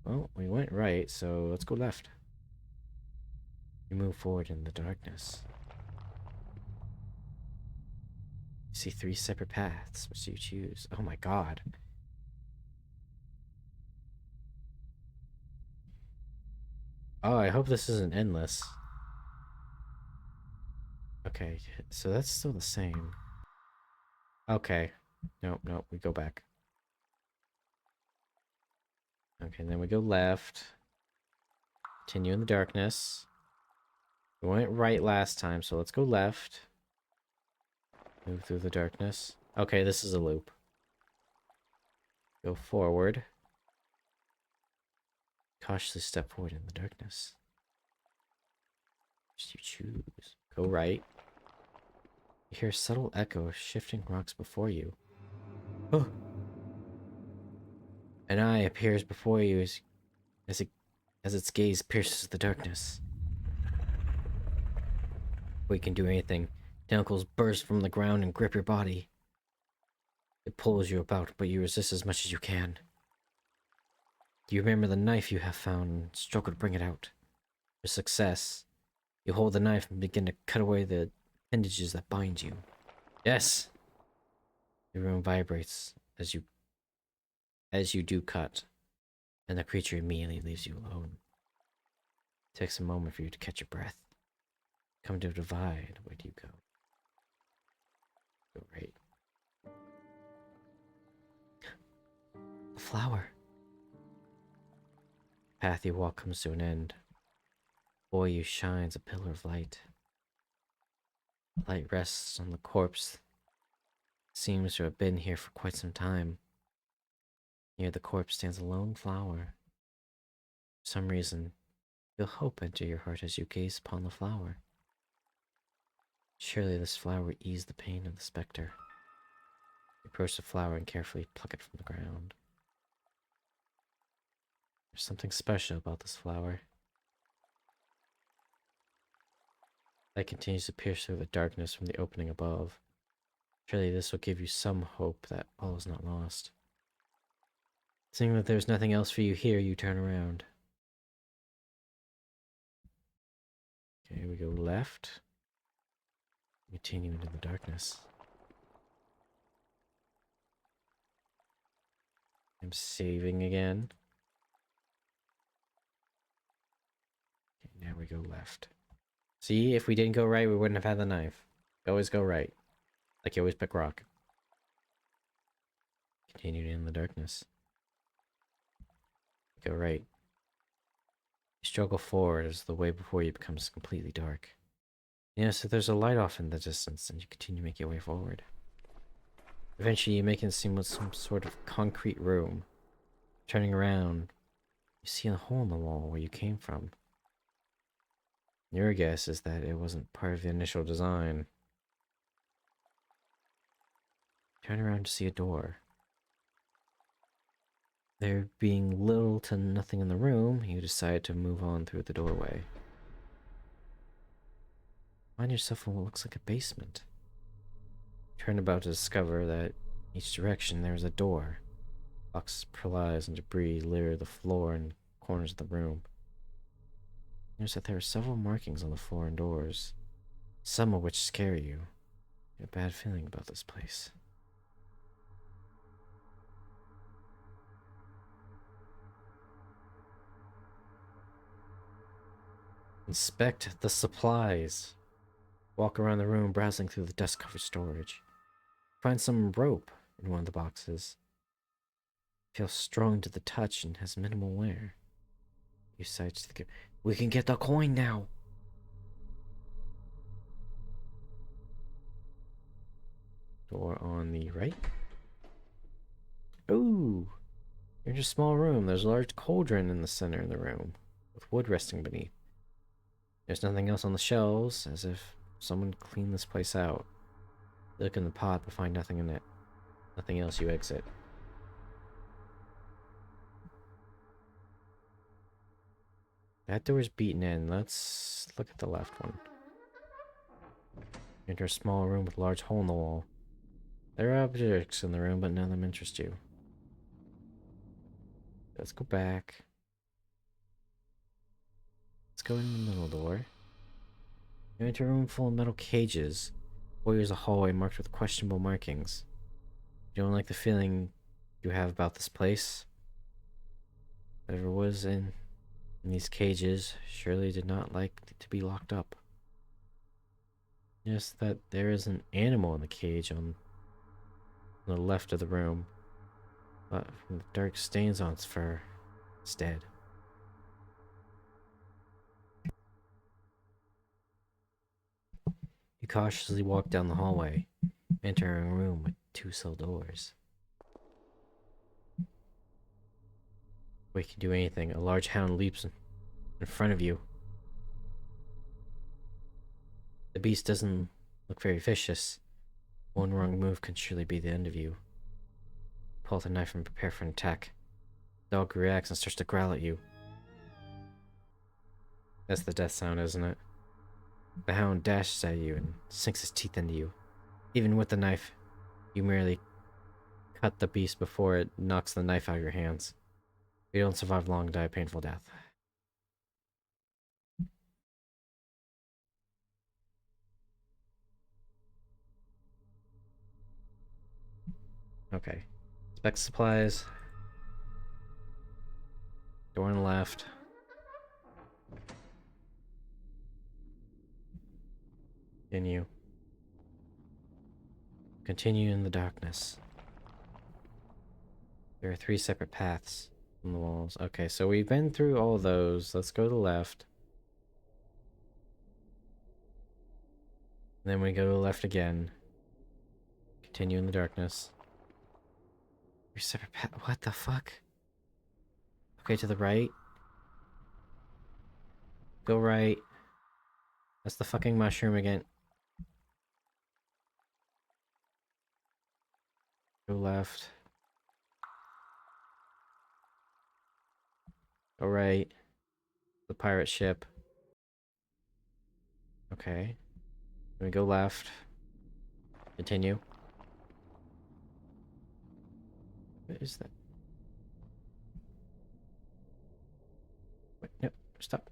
Well, we went right, so let's go left. You move forward in the darkness. You see 3 separate paths, which do you choose? Oh my god. Oh, I hope this isn't endless. Okay, so that's still the same. Okay. Nope, nope, we go back. Okay, then we go left. Continue in the darkness. We went right last time, so let's go left. Move through the darkness. Okay, this is a loop. Go forward. Cautiously step forward in the darkness. What do you choose? Go right. You hear a subtle echo of shifting rocks before you. Oh! An eye appears before you as its gaze pierces the darkness. Before you can do anything, tentacles burst from the ground and grip your body. It pulls you about, but you resist as much as you can. You remember the knife you have found and struggle to bring it out. For success, you hold the knife and begin to cut away the appendages that bind you. Yes! The room vibrates as you do cut, and the creature immediately leaves you alone. It takes a moment for you to catch your breath. Come to a divide. Where do you go? Go right. The flower. The path you walk comes to an end. Before you shines a pillar of light. Light rests on the corpse. Seems to have been here for quite some time. Near the corpse stands a lone flower. For some reason, feel hope enter your heart as you gaze upon the flower. Surely this flower will ease the pain of the specter. You approach the flower and carefully pluck it from the ground. There's something special about this flower. Light continues to pierce through the darkness from the opening above. Surely this will give you some hope that all is not lost. Seeing that there's nothing else for you here, you turn around. Okay, we go left. Continue into the darkness. I'm saving again. Okay, now we go left. See, if we didn't go right, we wouldn't have had the knife. You always go right. Like you always pick rock. Continued in the darkness. Go right. You struggle forward as the way before you becomes completely dark. Yeah, so there's a light off in the distance, and you continue to make your way forward. Eventually, you make it seem with some sort of concrete room. Turning around, you see a hole in the wall where you came from. Your guess is that it wasn't part of the initial design. Turn around to see a door. There being little to nothing in the room, you decide to move on through the doorway. Find yourself in what looks like a basement. Turn about to discover that each direction there is a door. Boxes, plies, and debris litter the floor and corners of the room. Notice that there are several markings on the floor and doors, some of which scare you. You get a bad feeling about this place. Inspect the supplies. Walk around the room, browsing through the dust-covered storage. Find some rope in one of the boxes. Feels strong to the touch and has minimal wear. You decide to think, we can get the coin now. Door on the right. Ooh, you're in a small room. There's a large cauldron in the center of the room, with wood resting beneath. There's nothing else on the shelves, as if someone cleaned this place out. You look in the pot, but find nothing in it. Nothing else, you exit. That door's beaten in. Let's look at the left one. Enter a small room with a large hole in the wall. There are objects in the room, but none of them interest you. Let's go back. Let's go in the middle door. You enter a room full of metal cages. Here's a hallway marked with questionable markings. You don't like the feeling you have about this place? Whatever was in these cages surely did not like to be locked up. Yes, that there is an animal in the cage on the left of the room, but from the dark stains on its fur, it's dead. You cautiously walk down the hallway, entering a room with 2 cell doors. Before you can do anything, a large hound leaps in front of you. The beast doesn't look very vicious. One wrong move can surely be the end of you. Pull out the knife and prepare for an attack. The dog reacts and starts to growl at you. That's the death sound, isn't it? The hound dashes at you and sinks his teeth into you. Even with the knife, you merely cut the beast before it knocks the knife out of your hands. You don't survive long and die a painful death. Okay. Spec supplies. Door on the left. Continue. Continue in the darkness. There are 3 separate paths on the walls. Okay, so we've been through all those. Let's go to the left. Then we go to the left again. Continue in the darkness. 3 separate paths. What the fuck? Okay, to the right. Go right. That's the fucking mushroom again. Go left. Go right. The pirate ship. Okay. Then we go left. Continue. What is that? Wait, no, stop.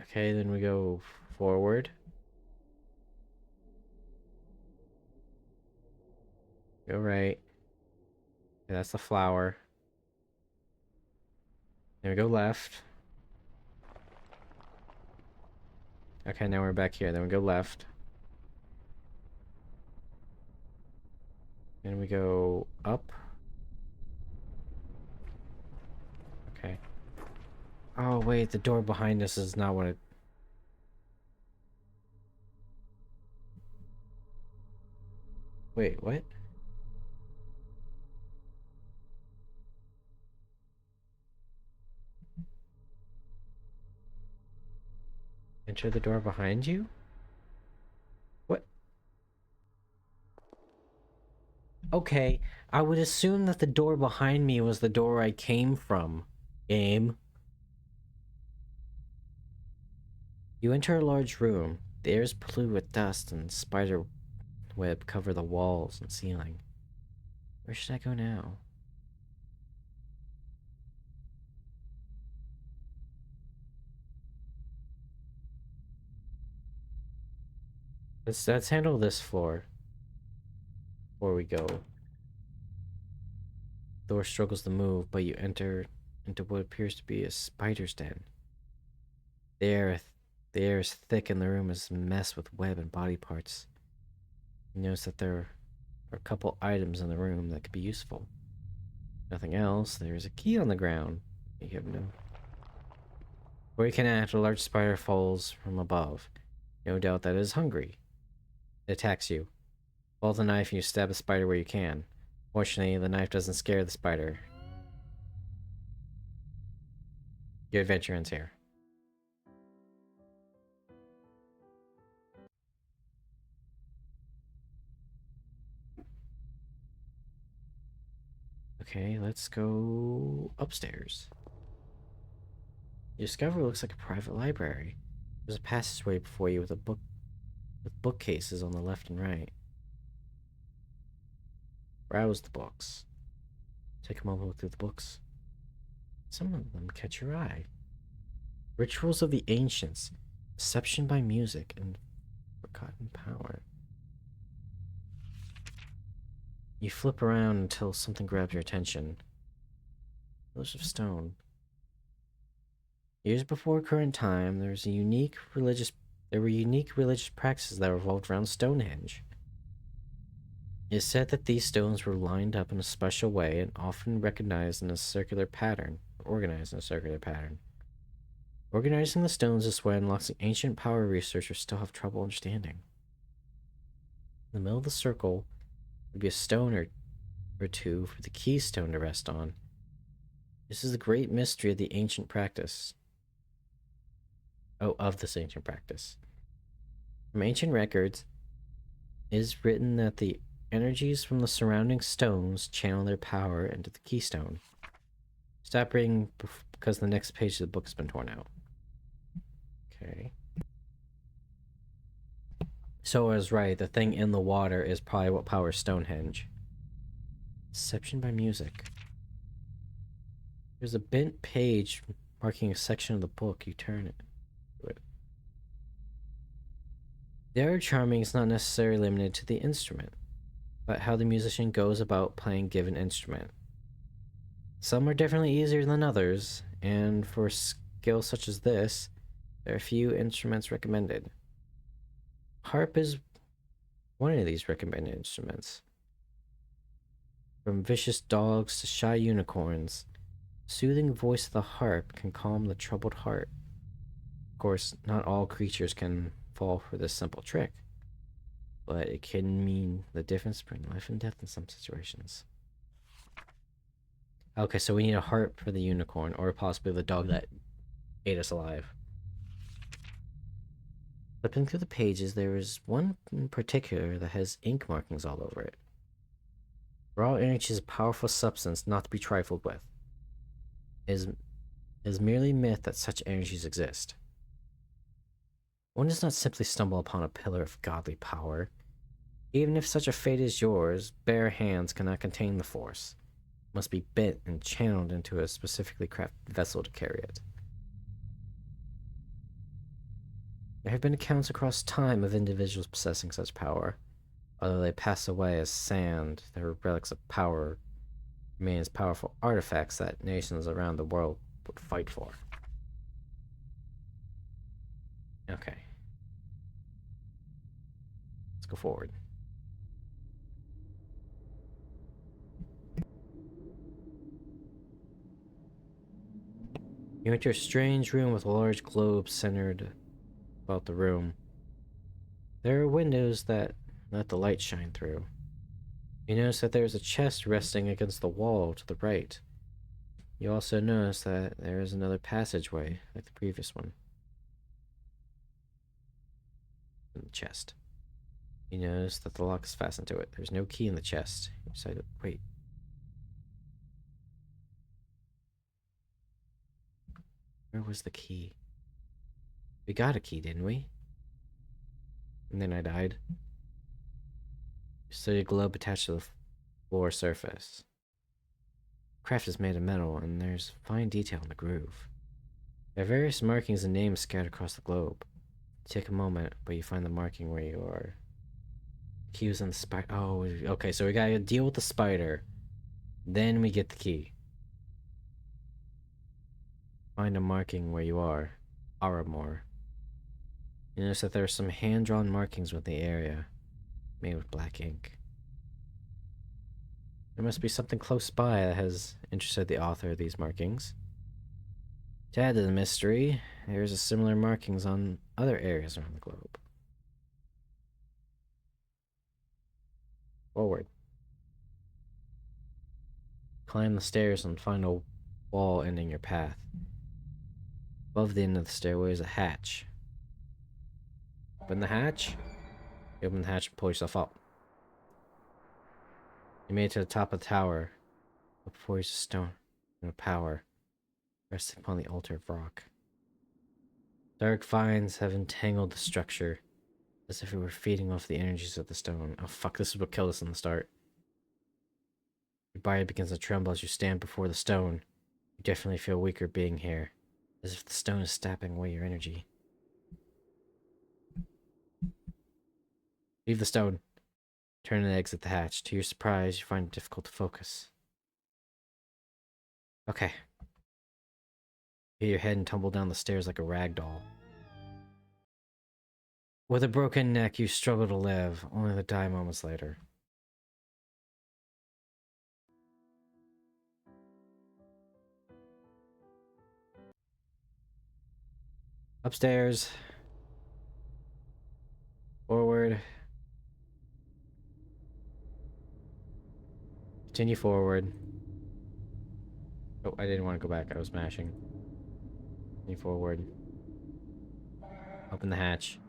Okay, then we go forward. Go right. Okay, that's the flower. Then we go left. Okay, now we're back here. Then we go left. Then we go up. Okay. Oh, wait, the door behind us is not what it... Wait, what? Enter the door behind you? What? Okay, I would assume that the door behind me was the door I came from. Game. You enter a large room. The air is polluted with dust and spider web cover the walls and ceiling. Where should I go now? Let's handle this floor before we go. The door struggles to move, but you enter into what appears to be a spider's den. The air is thick and the room is a mess with web and body parts. You notice that there are a couple items in the room that could be useful. Nothing else. There is a key on the ground. You have no... Where you can act, a large spider falls from above. No doubt that it is hungry. It attacks you. Pull the knife and you stab the spider where you can. Fortunately, the knife doesn't scare the spider. Your adventure ends here. Okay, let's go upstairs. Your discovery looks like a private library. There's a passageway before you with bookcases on the left and right. Browse the books. Take a moment to look through the books. Some of them catch your eye. Rituals of the Ancients, Deception by Music, and Forgotten Power. You flip around until something grabs your attention. Pillars of Stone. Years before current time, there were unique religious practices that revolved around Stonehenge. It is said that these stones were lined up in a special way and often organized in a circular pattern. Organizing the stones this way unlocks the ancient power researchers still have trouble understanding. In the middle of the circle would be a stone or two for the keystone to rest on. This is the great mystery of the ancient practice. Oh, of this ancient practice. From ancient records, it is written that the energies from the surrounding stones channel their power into the keystone. Stop reading because the next page of the book has been torn out. Okay. So I was right, the thing in the water is probably what powers Stonehenge. Deception by music. There's a bent page marking a section of the book. You turn it. The art charming is not necessarily limited to the instrument, but how the musician goes about playing a given instrument. Some are definitely easier than others, and for skills such as this, there are few instruments recommended. Harp is one of these recommended instruments. From vicious dogs to shy unicorns, soothing voice of the harp can calm the troubled heart. Of course, not all creatures can fall for this simple trick, but it can mean the difference between life and death in some situations. Okay, so we need a harp for the unicorn, or possibly the dog that ate us alive. Flipping through the pages, there is one in particular that has ink markings all over it. Raw energy is a powerful substance not to be trifled with. It is merely myth that such energies exist. One does not simply stumble upon a pillar of godly power. Even if such a fate is yours, bare hands cannot contain the force. It must be bent and channeled into a specifically crafted vessel to carry it. There have been accounts across time of individuals possessing such power. Although they pass away as sand, their relics of power remain as powerful artifacts that nations around the world would fight for. Okay. Let's go forward. You enter a strange room with a large globe centered about the room. There are windows that let the light shine through. You notice that there is a chest resting against the wall to the right. You also notice that there is another passageway, like the previous one. In the chest. You notice that the lock is fastened to it. There's no key in the chest. You decide to wait. Where was the key? We got a key, didn't we? And then I died. So a globe attached to the floor surface. Craft is made of metal, and there's fine detail in the groove. There are various markings and names scattered across the globe. Take a moment, but you find the marking where you are. Key was in the spider. Oh, okay, so we gotta deal with the spider. Then we get the key. Find a marking where you are. Aramor. You notice that there are some hand-drawn markings with the area, made with black ink. There must be something close by that has interested the author of these markings. To add to the mystery, there is a similar markings on other areas around the globe. Forward. Climb the stairs and find a wall ending your path. Above the end of the stairway is a hatch. Open the hatch. You open the hatch and pull yourself up. You made it to the top of the tower. Before you a stone and a power resting upon the altar of rock. Dark vines have entangled the structure as if it were feeding off the energies of the stone. Oh fuck, this is what killed us in the start. Your body begins to tremble as you stand before the stone. You definitely feel weaker being here, as if the stone is sapping away your energy. Leave the stone. Turn and exit the hatch. To your surprise, you find it difficult to focus. Okay. You hit your head and tumble down the stairs like a rag doll. With a broken neck, you struggle to live, only to die moments later. Upstairs. Forward. Continue forward. Oh, I didn't want to go back. I was mashing. Continue forward. Open the hatch.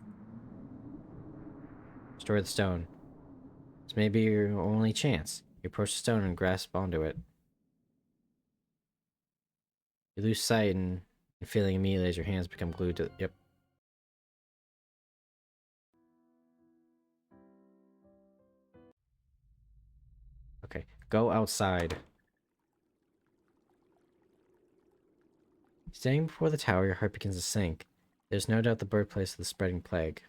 Destroy the stone. This may be your only chance. You approach the stone and grasp onto it. You lose sight and feeling immediately as your hands become glued to... Yep. Okay. Go outside. Standing before the tower, your heart begins to sink. There's no doubt the birthplace of the spreading plague.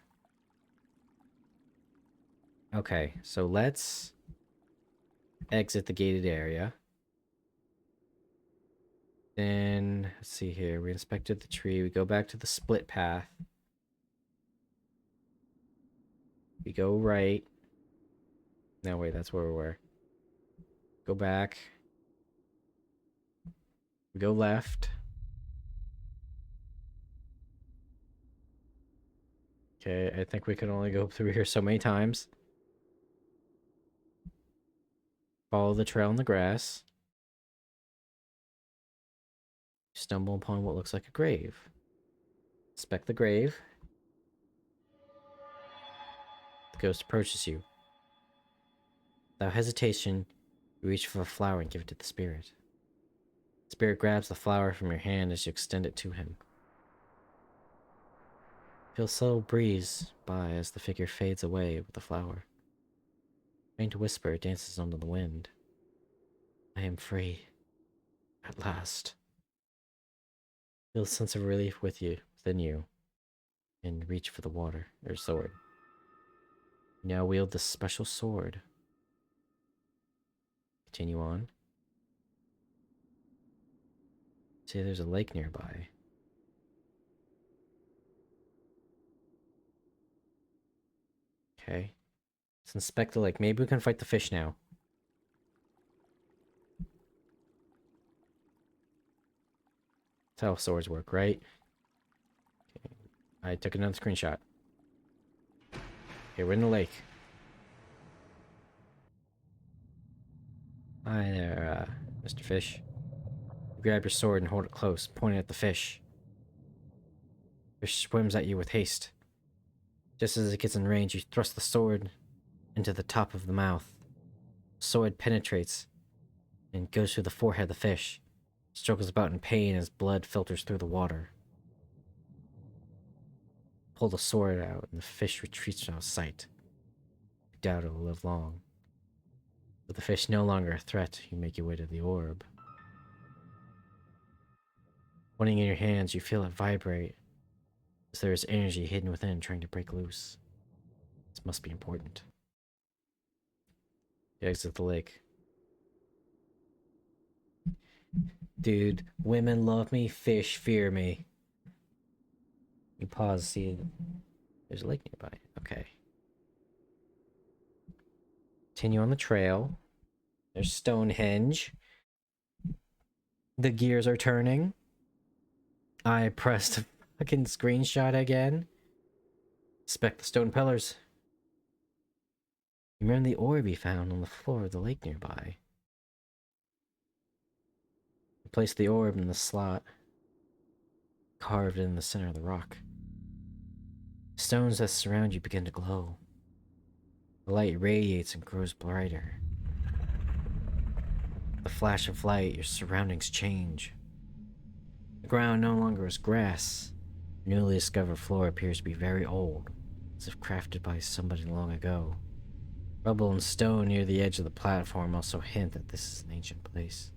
Okay, so let's exit the gated area. Then, let's see here. We inspected the tree. We go back to the split path. We go right. No, wait, that's where we were. Go back. We go left. Okay, I think we can only go through here so many times. Follow the trail in the grass. Stumble upon what looks like a grave. Inspect the grave. The ghost approaches you. Without hesitation, you reach for a flower and give it to the spirit. The spirit grabs the flower from your hand as you extend it to him. Feel a subtle breeze by as the figure fades away with the flower. Faint whisper dances under the wind. I am free. At last. Feel a sense of relief within you, and reach for the water, or sword. You now wield this special sword. Continue on. See, there's a lake nearby. Okay. Let's inspect the lake. Maybe we can fight the fish now. That's how swords work, right? Okay. I took another screenshot. Okay, we're in the lake. Hi there, Mr. Fish. You grab your sword and hold it close, pointing at the fish. Fish swims at you with haste. Just as it gets in range, you thrust the sword into the top of the mouth. The sword penetrates and goes through the forehead of the fish. It struggles about in pain as blood filters through the water. Pull the sword out, and the fish retreats out of sight. You doubt it will live long. With the fish no longer a threat, you make your way to the orb. Pointing in your hands, you feel it vibrate, as there is energy hidden within trying to break loose. This must be important. You exit the lake. Dude, women love me, fish fear me. You pause, see, there's a lake nearby. Okay. Continue on the trail. There's Stonehenge. The gears are turning. I pressed a fucking screenshot again. Inspect the stone pillars. Remember the orb we found on the floor of the lake nearby. Place the orb in the slot. carved in the center of the rock. Stones that surround you begin to glow. The light radiates and grows brighter. The flash of light, your surroundings change. The ground no longer is grass. The newly discovered floor appears to be very old, as if crafted by somebody long ago. Rubble and stone near the edge of the platform also hint that this is an ancient place.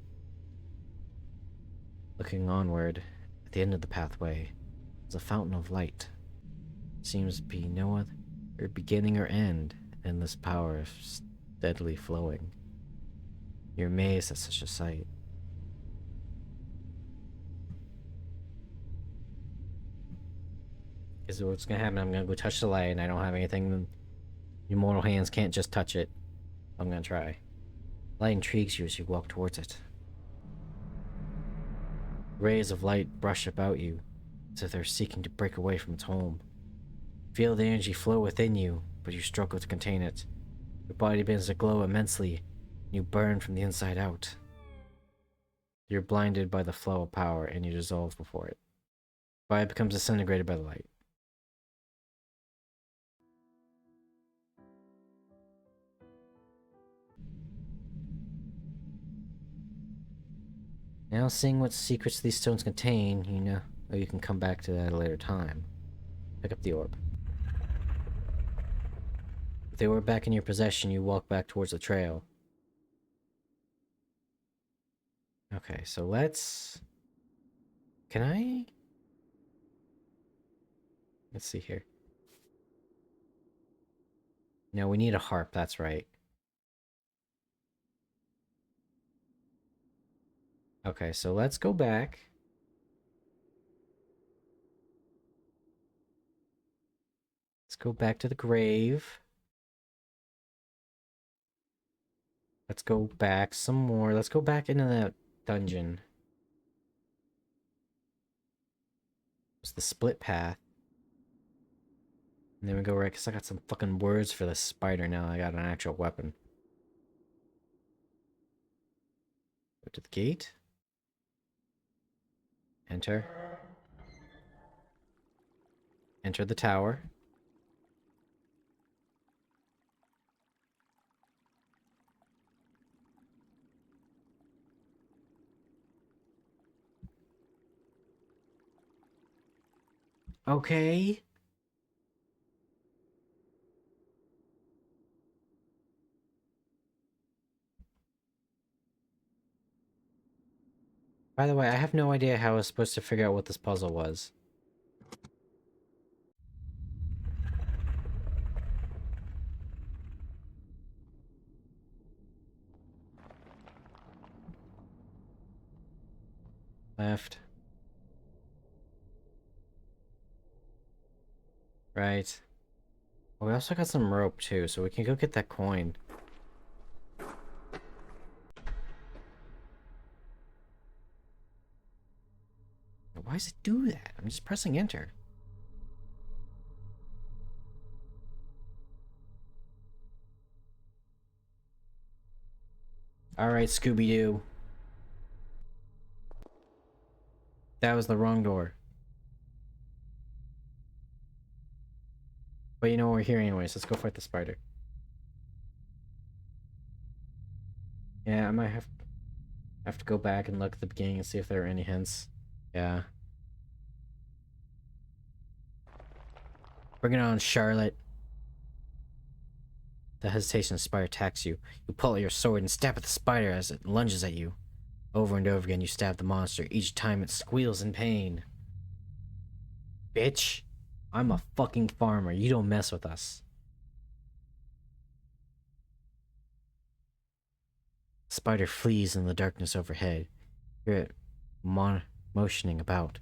Looking onward, at the end of the pathway, is a fountain of light. Seems to be no other beginning or end in this power of steadily flowing. You're amazed at such a sight. Because what's gonna happen, I'm gonna go touch the light and I don't have anything. Your mortal hands can't just touch it. I'm gonna try. Light intrigues you as you walk towards it. Rays of light brush about you, as if they're seeking to break away from its home. Feel the energy flow within you, but you struggle to contain it. Your body begins to glow immensely, and you burn from the inside out. You're blinded by the flow of power, and you dissolve before it. Your body becomes disintegrated by the light. Now, seeing what secrets these stones contain, you know you can come back to that at a later time. Pick up the orb. With the orb back in your possession, you walk back towards the trail. Okay, so let's... Can I... Let's see here. No, we need a harp, that's right. Okay, so let's go back. Let's go back to the grave. Let's go back some more. Let's go back into that dungeon. It's the split path. And then we go right, because I got some fucking words for the spider now. I got an actual weapon. Go to the gate. Enter. Enter the tower. Okay. By the way, I have no idea how I was supposed to figure out what this puzzle was. Left. Right. Oh, we also got some rope too, so we can go get that coin. Why does it do that? I'm just pressing enter. Alright, Scooby-Doo. That was the wrong door. But you know we're here anyways, let's go fight the spider. Yeah, I might have to go back and look at the beginning and see if there are any hints. Yeah. Bring it on, Charlotte. The hesitation of the spider attacks you. You pull out your sword and stab at the spider as it lunges at you. Over and over again, you stab the monster. Each time it squeals in pain. Bitch. I'm a fucking farmer. You don't mess with us. The spider flees in the darkness overhead. You hear it motioning about.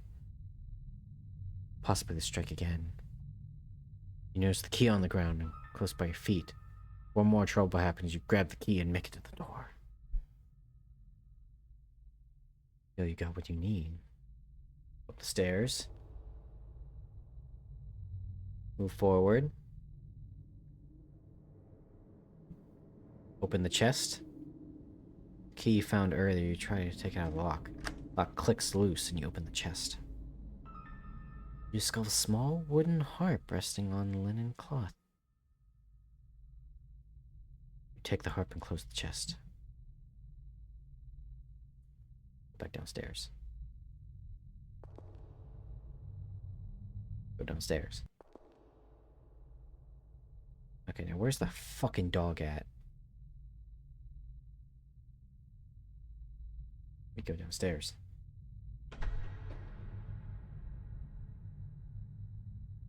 Possibly to strike again. You notice the key on the ground and close by your feet. One more trouble happens, you grab the key and make it to the door. Feel you got what you need. Up the stairs. Move forward. Open the chest. Key you found earlier, you try to take it out of the lock. Lock clicks loose and you open the chest. You discover a small wooden harp resting on linen cloth. You take the harp and close the chest. Back downstairs. Go downstairs. Okay, now where's the fucking dog at? We go downstairs.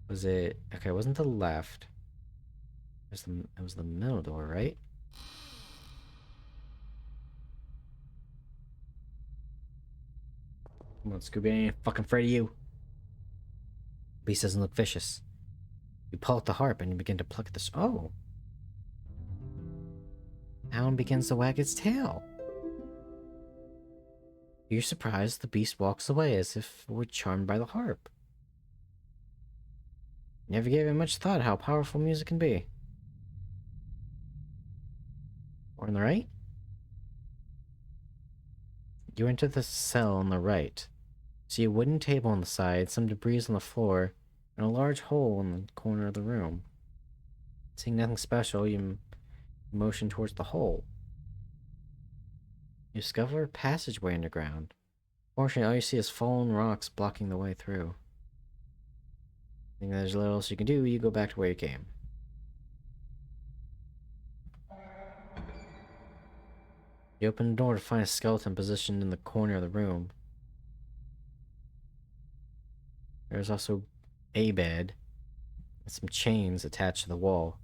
Was it... Okay, it wasn't the left. It was the middle door, right? Come on, Scooby, I ain't fucking afraid of you. Beast doesn't look vicious. You pull out the harp and you begin to pluck at this. Oh! Hound begins to wag its tail. You're surprised the beast walks away as if it were charmed by the harp. Never gave it much thought how powerful music can be. Or on the right? You enter the cell on the right. See a wooden table on the side, some debris on the floor, and a large hole in the corner of the room. Seeing nothing special, you motion towards the hole. You discover a passageway underground. Fortunately, all you see is fallen rocks blocking the way through. Thinking there's little else you can do, you go back to where you came. You open the door to find a skeleton positioned in the corner of the room. There's also a bed with some chains attached to the wall.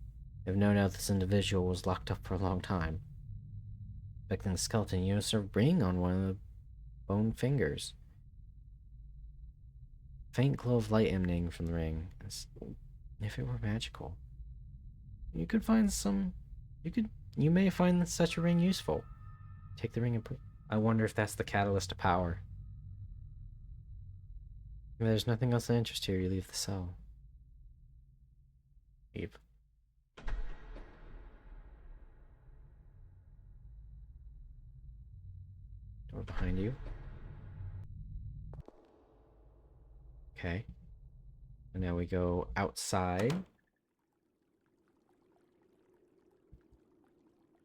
You have no doubt this individual was locked up for a long time. Inspecting the skeleton, you notice a ring on one of the bone fingers. Faint glow of light emanating from the ring, as if it were magical. You could find some... You may find such a ring useful. Take the ring and put... I wonder if that's the catalyst to power. If there's nothing else that interests you, you leave the cell. Leave. Door behind you. Okay. And now we go outside.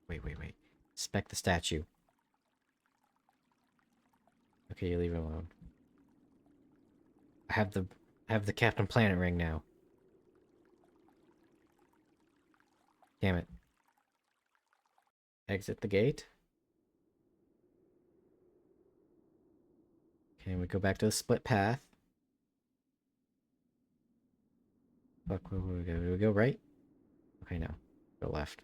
Wait. Inspect the statue. Okay, you leave it alone. I have the Captain Planet ring now. Damn it. Exit the gate. Okay, we go back to the split path. Fuck, where we go? Do we go right? Okay, no. Go left.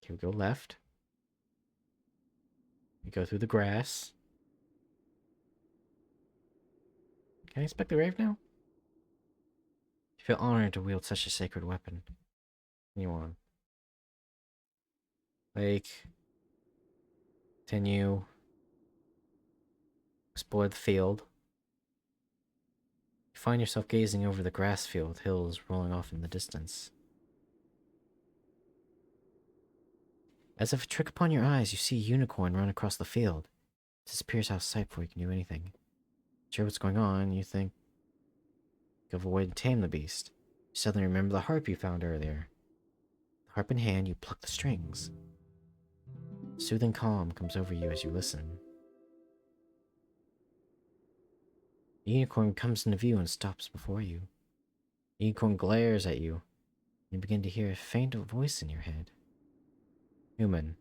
Okay, we go left. We go through the grass. Can I inspect the grave now? You feel honored to wield such a sacred weapon. Continue on. Like... Continue. Explore the field. You find yourself gazing over the grass field, hills rolling off in the distance. As if a trick upon your eyes, you see a unicorn run across the field. It disappears out of sight before you can do anything. Not sure what's going on, you think of a way to tame the beast. You suddenly remember the harp you found earlier. The harp in hand, you pluck the strings. Soothing calm comes over you as you listen. The unicorn comes into view and stops before you. The unicorn glares at you, and you begin to hear a faint voice in your head. Human,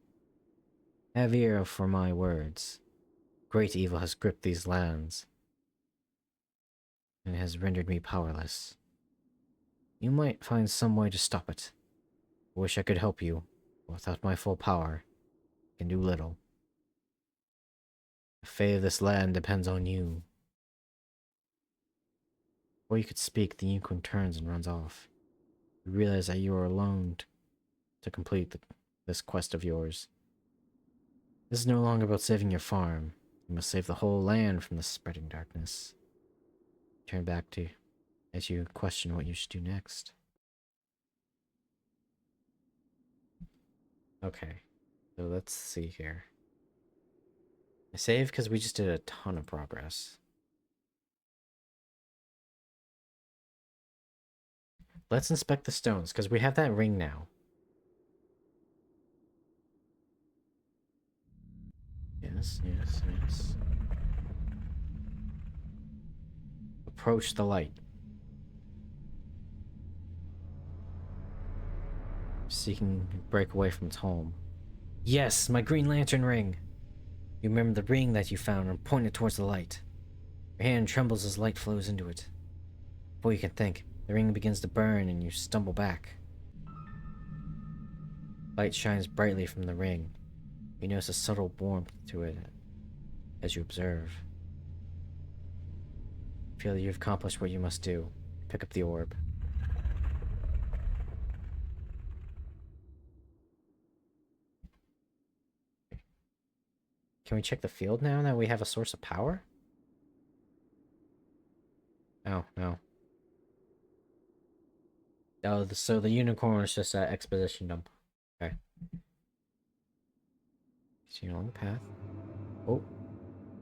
have ear for my words. Great evil has gripped these lands, and has rendered me powerless. You might find some way to stop it. I wish I could help you, but without my full power, I can do little. The fate of this land depends on you. Before you could speak, the unicorn turns and runs off. You realize that you are alone to complete this quest of yours. This is no longer about saving your farm. You must save the whole land from the spreading darkness. Turn back to as you question what you should do next. Okay, so let's see here. I save because we just did a ton of progress. Let's inspect the stones, because we have that ring now. Yes, yes, yes. Approach the light. Seeking to break away from its home. Yes, my Green Lantern ring! You remember the ring that you found and pointed towards the light. Your hand trembles as light flows into it. Before you can think, the ring begins to burn and you stumble back. Light shines brightly from the ring. You notice a subtle warmth to it as you observe. Feel that you've accomplished what you must do. Pick up the orb. Can we check the field now that we have a source of power? Oh, no. Oh, so the unicorn is just an exposition dump. Okay. Continue on the path. Oh.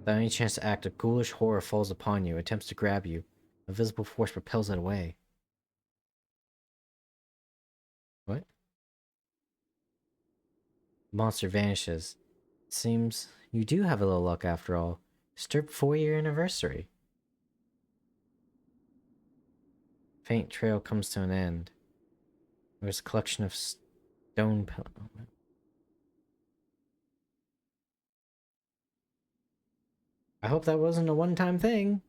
Without any chance to act, a ghoulish horror falls upon you, attempts to grab you. A visible force propels it away. What? The monster vanishes. Seems you do have a little luck after all. Disturbed 4-year anniversary. Faint trail comes to an end. There's a collection of stone I hope that wasn't a one-time thing.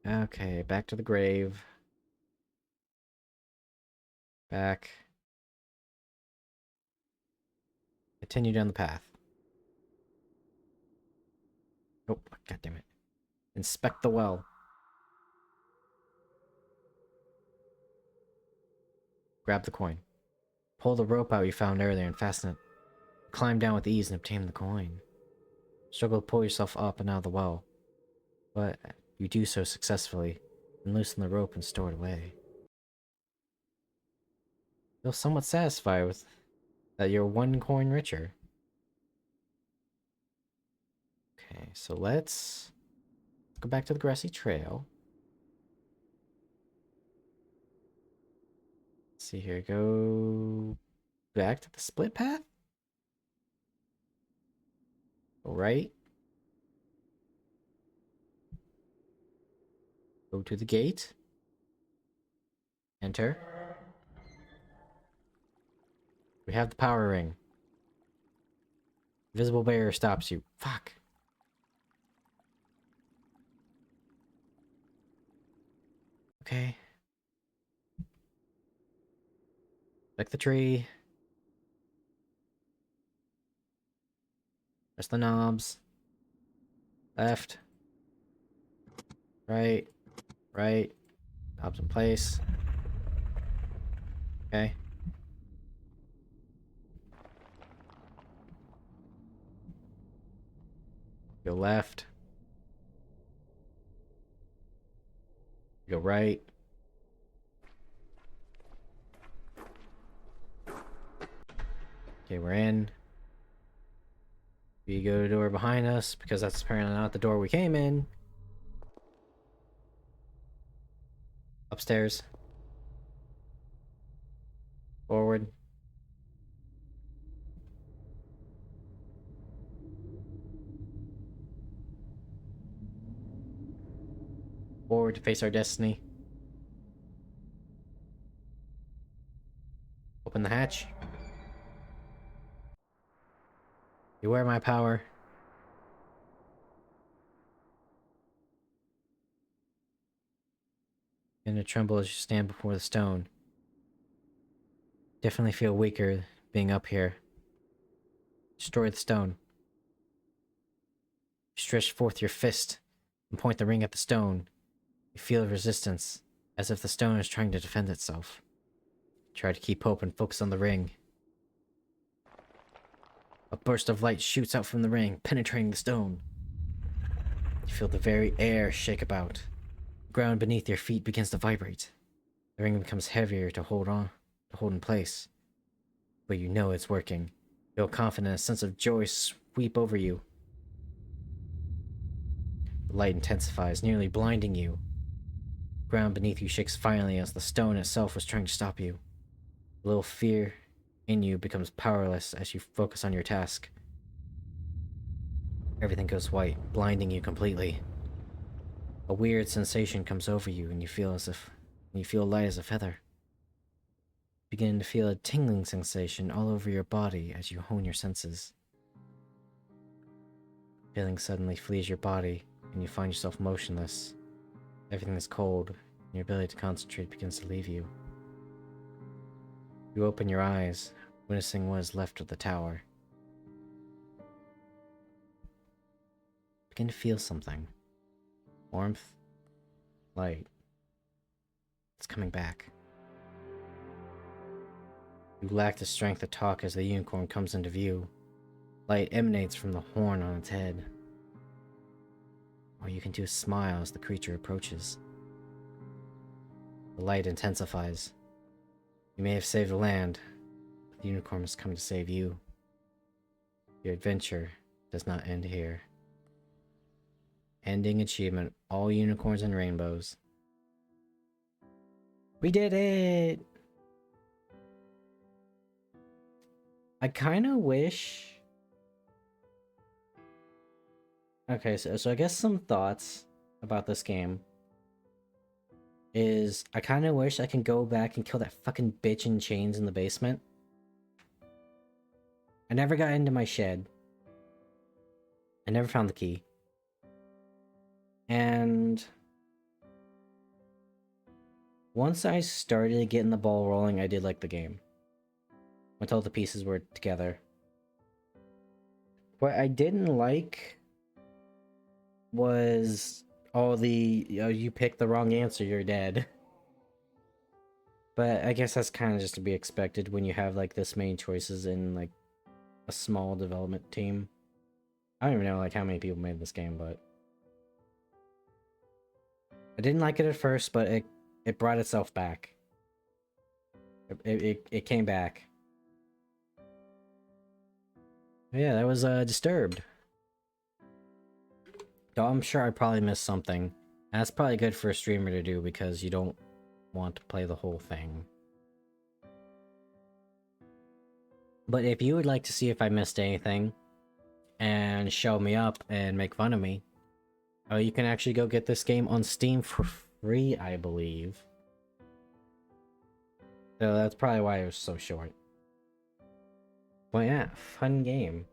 Okay, back to the grave. Back. Continue down the path. Oh, god damn it. Inspect the well. Grab the coin. Pull the rope out you found earlier and fasten it. Climb down with ease and obtain the coin. Struggle to pull yourself up and out of the well. But you do so successfully, and loosen the rope and store it away. Feel somewhat satisfied with that you're 1 coin richer. Okay, so let's go back to the grassy trail. Let's see here, go back to the split path? Go right. Go to the gate. Enter. We have the power ring. Visible barrier stops you. Fuck. Okay. Like the tree. Press the knobs. Left. Right. Right. Knobs in place. Okay. Go left. Go right. Okay, we're in. We go to the door behind us, because that's apparently not the door we came in. Upstairs. Forward. Forward to face our destiny. Open the hatch. Beware my power. Begin to tremble as you stand before the stone. Definitely feel weaker being up here. Destroy the stone. You stretch forth your fist and point the ring at the stone. You feel resistance, as if the stone is trying to defend itself. Try to keep hope and focus on the ring. A burst of light shoots out from the ring, penetrating the stone. You feel the very air shake about. The ground beneath your feet begins to vibrate. The ring becomes heavier to hold in place. But you know it's working. Feel confident, a sense of joy sweep over you. The light intensifies, nearly blinding you. The ground beneath you shakes violently as the stone itself was trying to stop you. A little fear in you becomes powerless as you focus on your task. Everything goes white, blinding you completely. A weird sensation comes over you, and you feel light as a feather. Begin to feel a tingling sensation all over your body as you hone your senses. Feeling suddenly flees your body, and you find yourself motionless. Everything is cold, and your ability to concentrate begins to leave you. You open your eyes, witnessing what is left of the tower. Begin to feel something. Warmth. Light. It's coming back. You lack the strength to talk as the unicorn comes into view. Light emanates from the horn on its head. All you can do is smile as the creature approaches. The light intensifies. You may have saved the land, but the unicorn has come to save you. Your adventure does not end here. Ending achievement, all unicorns and rainbows. We did it! I kinda wish... Okay, so I guess some thoughts about this game is I kinda wish I can go back and kill that fucking bitch in chains in the basement. I never got into my shed. I never found the key. And once I started getting the ball rolling, I did like the game. Once all the pieces were together. What I didn't like was all the, you picked the wrong answer, you're dead. But I guess that's kind of just to be expected when you have like this many choices in like a small development team. I don't even know like how many people made this game, but I didn't like it at first, but it brought itself back. It came back. Yeah, that was Disturbed. Though I'm sure I probably missed something. And that's probably good for a streamer to do because you don't want to play the whole thing. But if you would like to see if I missed anything and show me up and make fun of me, you can actually go get this game on Steam for free, I believe. So that's probably why it was so short. But yeah, fun game.